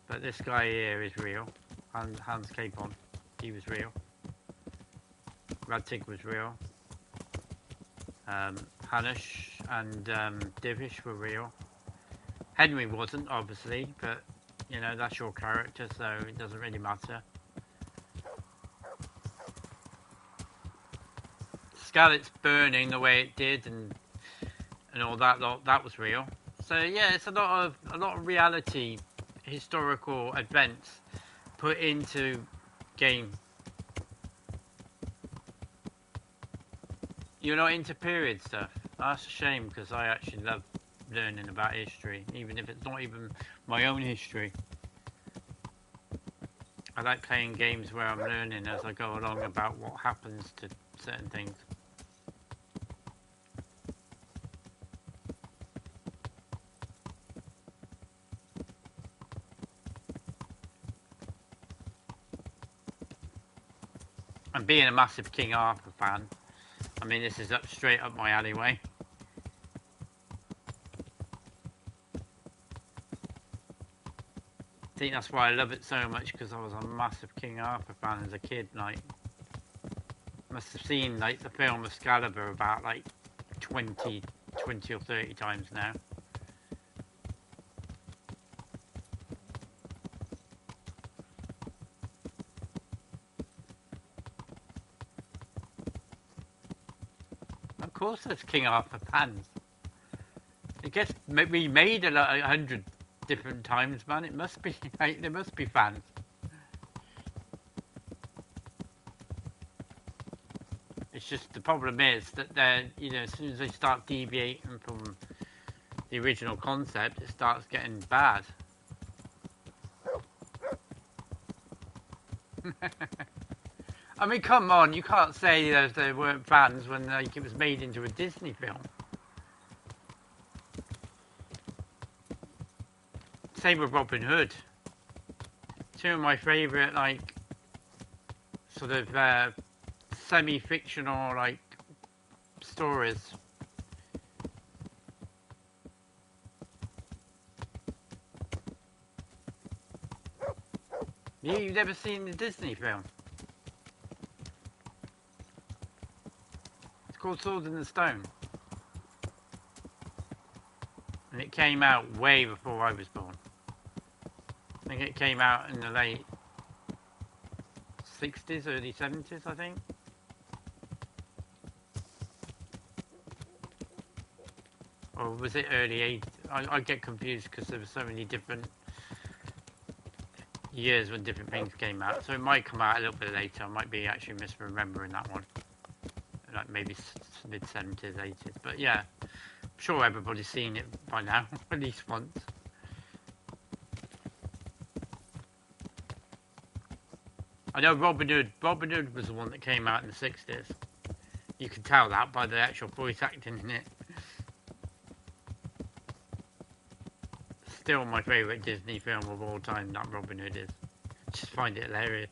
Speaker 2: But this guy here is real. Hans Capon, he was real. Radtig was real. Hanush and Divish were real. Henry wasn't, obviously, but you know, that's your character, so it doesn't really matter. Scarlet's burning the way it did, and all that lot, that was real. So yeah, it's a lot of reality, historical events put into game. You're not into period stuff. That's a shame, because I actually love learning about history, even if it's not even my own history. I like playing games where I'm learning as I go along about what happens to certain things. And being a massive King Arthur fan, I mean, this is straight up my alleyway. I think that's why I love it so much, because I was a massive King Arthur fan as a kid. Like, must have seen like the film Excalibur about like 20 or 30 times now. Of course there's King Arthur fans. It gets remade 100 different times, man. It must be, right? There must be fans. It's just the problem is that they're, you know, as soon as they start deviating from the original concept, it starts getting bad. I mean, come on, you can't say that there weren't fans when like, it was made into a Disney film. Same with Robin Hood. Two of my favourite, like, sort of semi-fictional, like, stories. You've never seen the Disney film? It's called Sword in the Stone. And it came out way before I was born. I think it came out in the late 60s, early 70s, I think. Or was it early 80s? I get confused because there were so many different years when different things came out. So it might come out a little bit later. I might be actually misremembering that one. Like maybe mid-70s, 80s. But yeah, I'm sure everybody's seen it by now, at least once. I know Robin Hood was the one that came out in the 60s. You can tell that by the actual voice acting in it. Still my favourite Disney film of all time, that Robin Hood is. Just find it hilarious.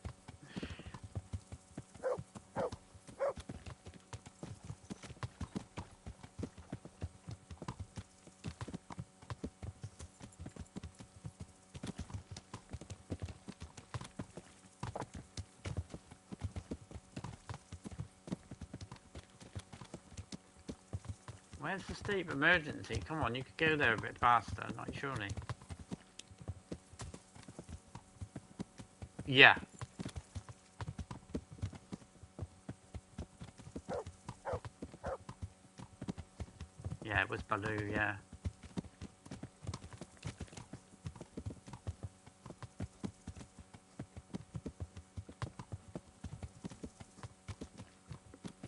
Speaker 2: Where's the state of emergency? Come on, you could go there a bit faster, like surely. Yeah. Yeah, it was Baloo, yeah.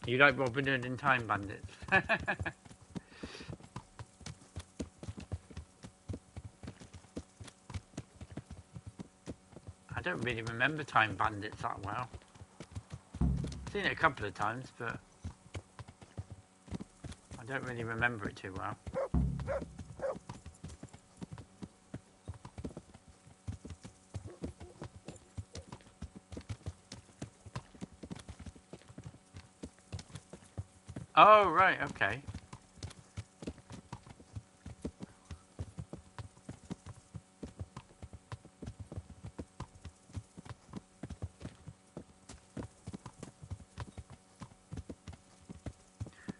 Speaker 2: You like Robin Hood and Time Bandits? I don't really remember Time Bandits that well. I've seen it a couple of times, but I don't really remember it too well. Oh, right, okay.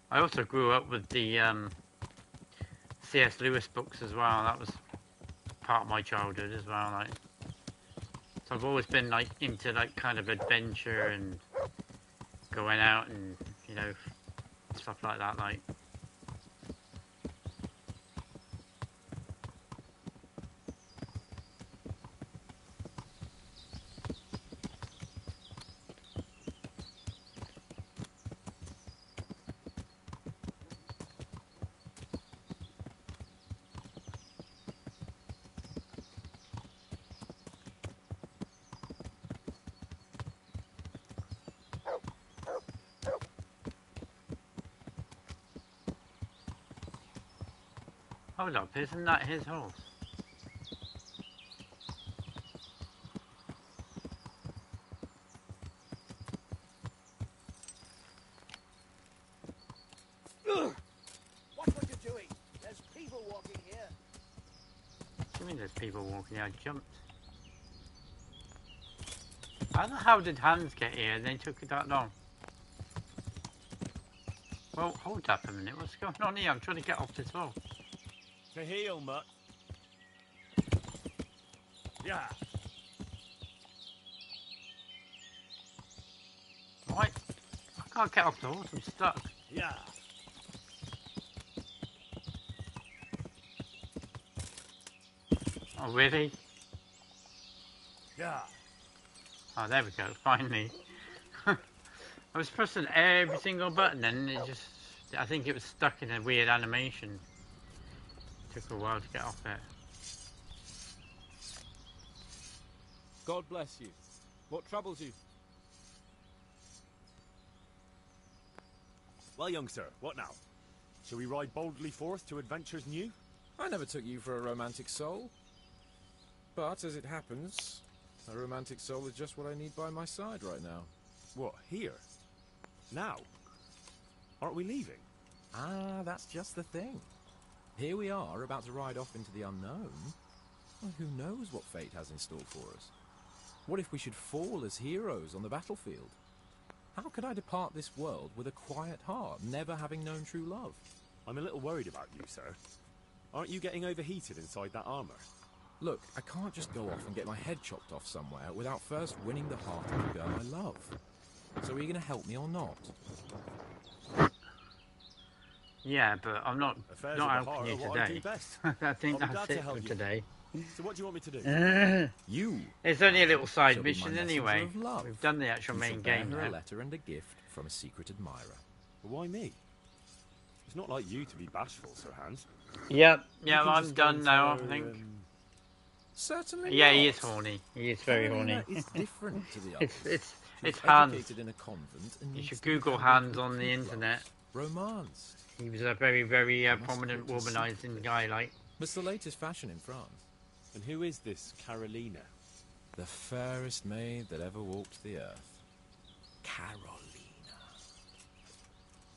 Speaker 2: I also grew up with the C.S. Lewis books as well. That was part of my childhood as well. Like, so I've always been like into like kind of adventure and going out and you know stuff like that. Like. Hold up, isn't that his horse?
Speaker 8: Watch what you're doing. There's people walking here.
Speaker 2: What do you mean there's people walking here? I jumped. How the hell did Hans get here and they took it that long? Well, hold up a minute. What's going on here? I'm trying to get off this horse.
Speaker 3: To heel, mutt. Yeah.
Speaker 2: What? I can't get off the horse. I'm stuck.
Speaker 3: Yeah.
Speaker 2: Oh, really?
Speaker 3: Yeah.
Speaker 2: Oh, there we go. Finally. I was pressing every single button and it just... I think it was stuck in a weird animation. Took a while to get off it.
Speaker 6: God bless you. What troubles you?
Speaker 3: Well, young sir, what now? Shall we ride boldly forth to adventures new?
Speaker 6: I never took you for a romantic soul. But, as it happens, a romantic soul is just what I need by my side right now.
Speaker 3: What, here? Now? Aren't we leaving?
Speaker 6: Ah, that's just the thing. Here we are, about to ride off into the unknown. Well, who knows what fate has in store for us? What if we should fall as heroes on the battlefield? How could I depart this world with a quiet heart, never having known true love?
Speaker 3: I'm a little worried about you, sir. Aren't you getting overheated inside that armor?
Speaker 6: Look, I can't just go off and get my head chopped off somewhere without first winning the heart of the girl I love. So are you going to help me or not?
Speaker 2: Yeah, but I'm not helping you today. I think
Speaker 3: I'll be
Speaker 2: that's
Speaker 3: glad
Speaker 2: it
Speaker 3: to help
Speaker 2: for
Speaker 3: you.
Speaker 2: today.
Speaker 3: So what do you want me to do?
Speaker 6: You.
Speaker 2: It's only a little side
Speaker 6: shall be my
Speaker 2: mission
Speaker 6: messenger
Speaker 2: anyway.
Speaker 6: of love.
Speaker 2: We've done the actual
Speaker 6: You
Speaker 2: main
Speaker 6: shall bear
Speaker 2: game
Speaker 6: her
Speaker 2: now.
Speaker 6: a letter and a gift from a secret admirer.
Speaker 3: But why me? It's not like you to be bashful, Sir Hans.
Speaker 2: Yep,
Speaker 3: You
Speaker 2: yeah,
Speaker 3: can
Speaker 2: I'm
Speaker 3: just go
Speaker 2: done
Speaker 3: and
Speaker 2: now,
Speaker 3: tell
Speaker 2: I
Speaker 3: her,
Speaker 2: think.
Speaker 6: Certainly
Speaker 2: Yeah,
Speaker 6: not.
Speaker 2: he is horny. He is very
Speaker 6: Carolina
Speaker 2: horny.
Speaker 6: is different to the others.
Speaker 2: it's
Speaker 6: She was
Speaker 2: Hans.
Speaker 6: educated in a convent and
Speaker 2: You
Speaker 6: needs
Speaker 2: should
Speaker 6: to be
Speaker 2: Google
Speaker 6: handled
Speaker 2: Hans
Speaker 6: with
Speaker 2: on the
Speaker 6: kid
Speaker 2: internet.
Speaker 6: gloves. Romance.
Speaker 2: He was a very, very
Speaker 6: I must
Speaker 2: prominent
Speaker 6: quit to
Speaker 2: womanizing
Speaker 6: secret.
Speaker 2: guy, like.
Speaker 6: It's the latest fashion in France.
Speaker 3: And who is this Carolina?
Speaker 6: The fairest maid that ever walked the earth. Carolina.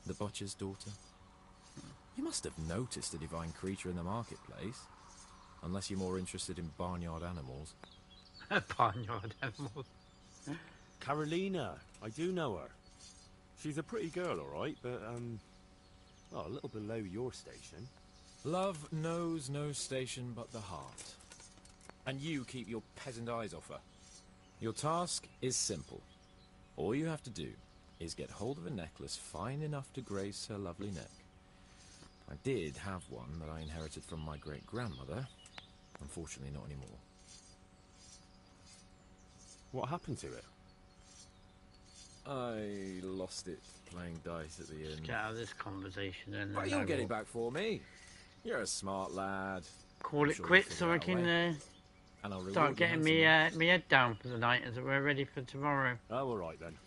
Speaker 6: The butcher's daughter. You must have noticed a divine creature in the marketplace. Unless you're more interested in barnyard animals.
Speaker 2: Barnyard animals.
Speaker 3: Carolina, I do know her. She's a pretty girl, all right, but, well, a little below your station.
Speaker 6: Love knows no station but the heart. And you keep your peasant eyes off her. Your task is simple. All you have to do is get hold of a necklace fine enough to grace her lovely neck. I did have one that I inherited from my great-grandmother. Unfortunately, not anymore.
Speaker 3: What happened to it?
Speaker 6: I lost it playing dice at the end.
Speaker 2: Get out of this conversation then.
Speaker 6: But you'll get it back for me. You're a smart lad.
Speaker 2: Call
Speaker 6: I'm
Speaker 2: it
Speaker 6: sure you'll
Speaker 2: quits
Speaker 6: figure
Speaker 2: so I
Speaker 6: out a
Speaker 2: can
Speaker 6: way. And I'll reward
Speaker 2: start
Speaker 6: you
Speaker 2: getting me
Speaker 6: handsomely.
Speaker 2: me head down for the night as we're ready for tomorrow.
Speaker 3: Oh, all right then.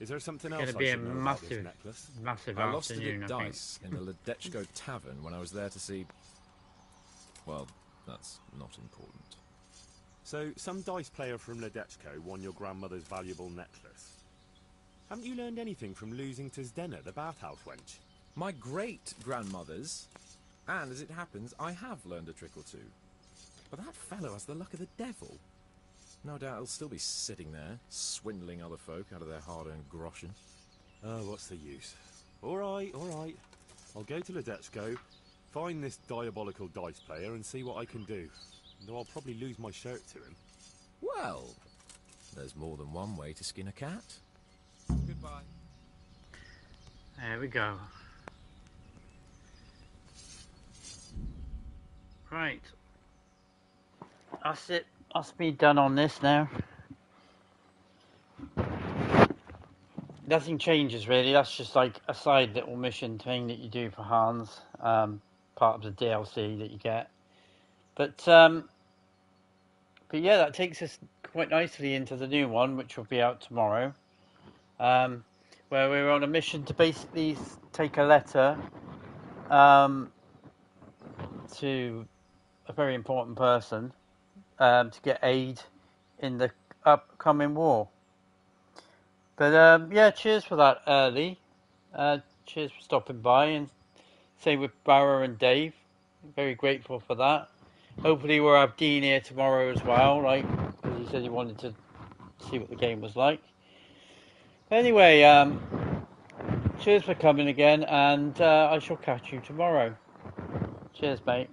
Speaker 3: Is there something
Speaker 2: It's
Speaker 3: else
Speaker 2: gonna
Speaker 3: I
Speaker 2: be a
Speaker 3: should know about this
Speaker 2: massive,
Speaker 3: necklace?
Speaker 2: massive
Speaker 6: I lost it
Speaker 2: afternoon,
Speaker 6: at
Speaker 2: I think.
Speaker 6: dice in the Ledechko Tavern when I was there to see... Well, that's not important.
Speaker 3: So, some dice player from Ledechko won your grandmother's valuable necklace. Haven't you learned anything from losing to Zdena, the bathhouse wench?
Speaker 6: My great-grandmother's, and as it happens, I have learned a trick or two. But that fellow has the luck of the devil. No doubt he'll still be sitting there, swindling other folk out of their hard-earned groschen.
Speaker 3: Oh, what's the use? All right, all right. I'll go to Ledechko, find this diabolical dice player and see what I can do. Though I'll probably lose my shirt to him.
Speaker 6: Well, there's more than one way to skin a cat. Goodbye.
Speaker 2: There we go. Right. That's it. That's me done on this now. Nothing changes really. That's just like a side little mission thing that you do for Hans. Part of the DLC that you get. But yeah, that takes us quite nicely into the new one, which will be out tomorrow. Where we're on a mission to basically take a letter to a very important person to get aid in the upcoming war. But yeah, cheers for that, Lee. Cheers for stopping by, and same with Barrow and Dave. Very grateful for that. Hopefully we'll have Dean here tomorrow as well, like, because he said he wanted to see what the game was like. Anyway, cheers for coming again, and I shall catch you tomorrow. Cheers, mate.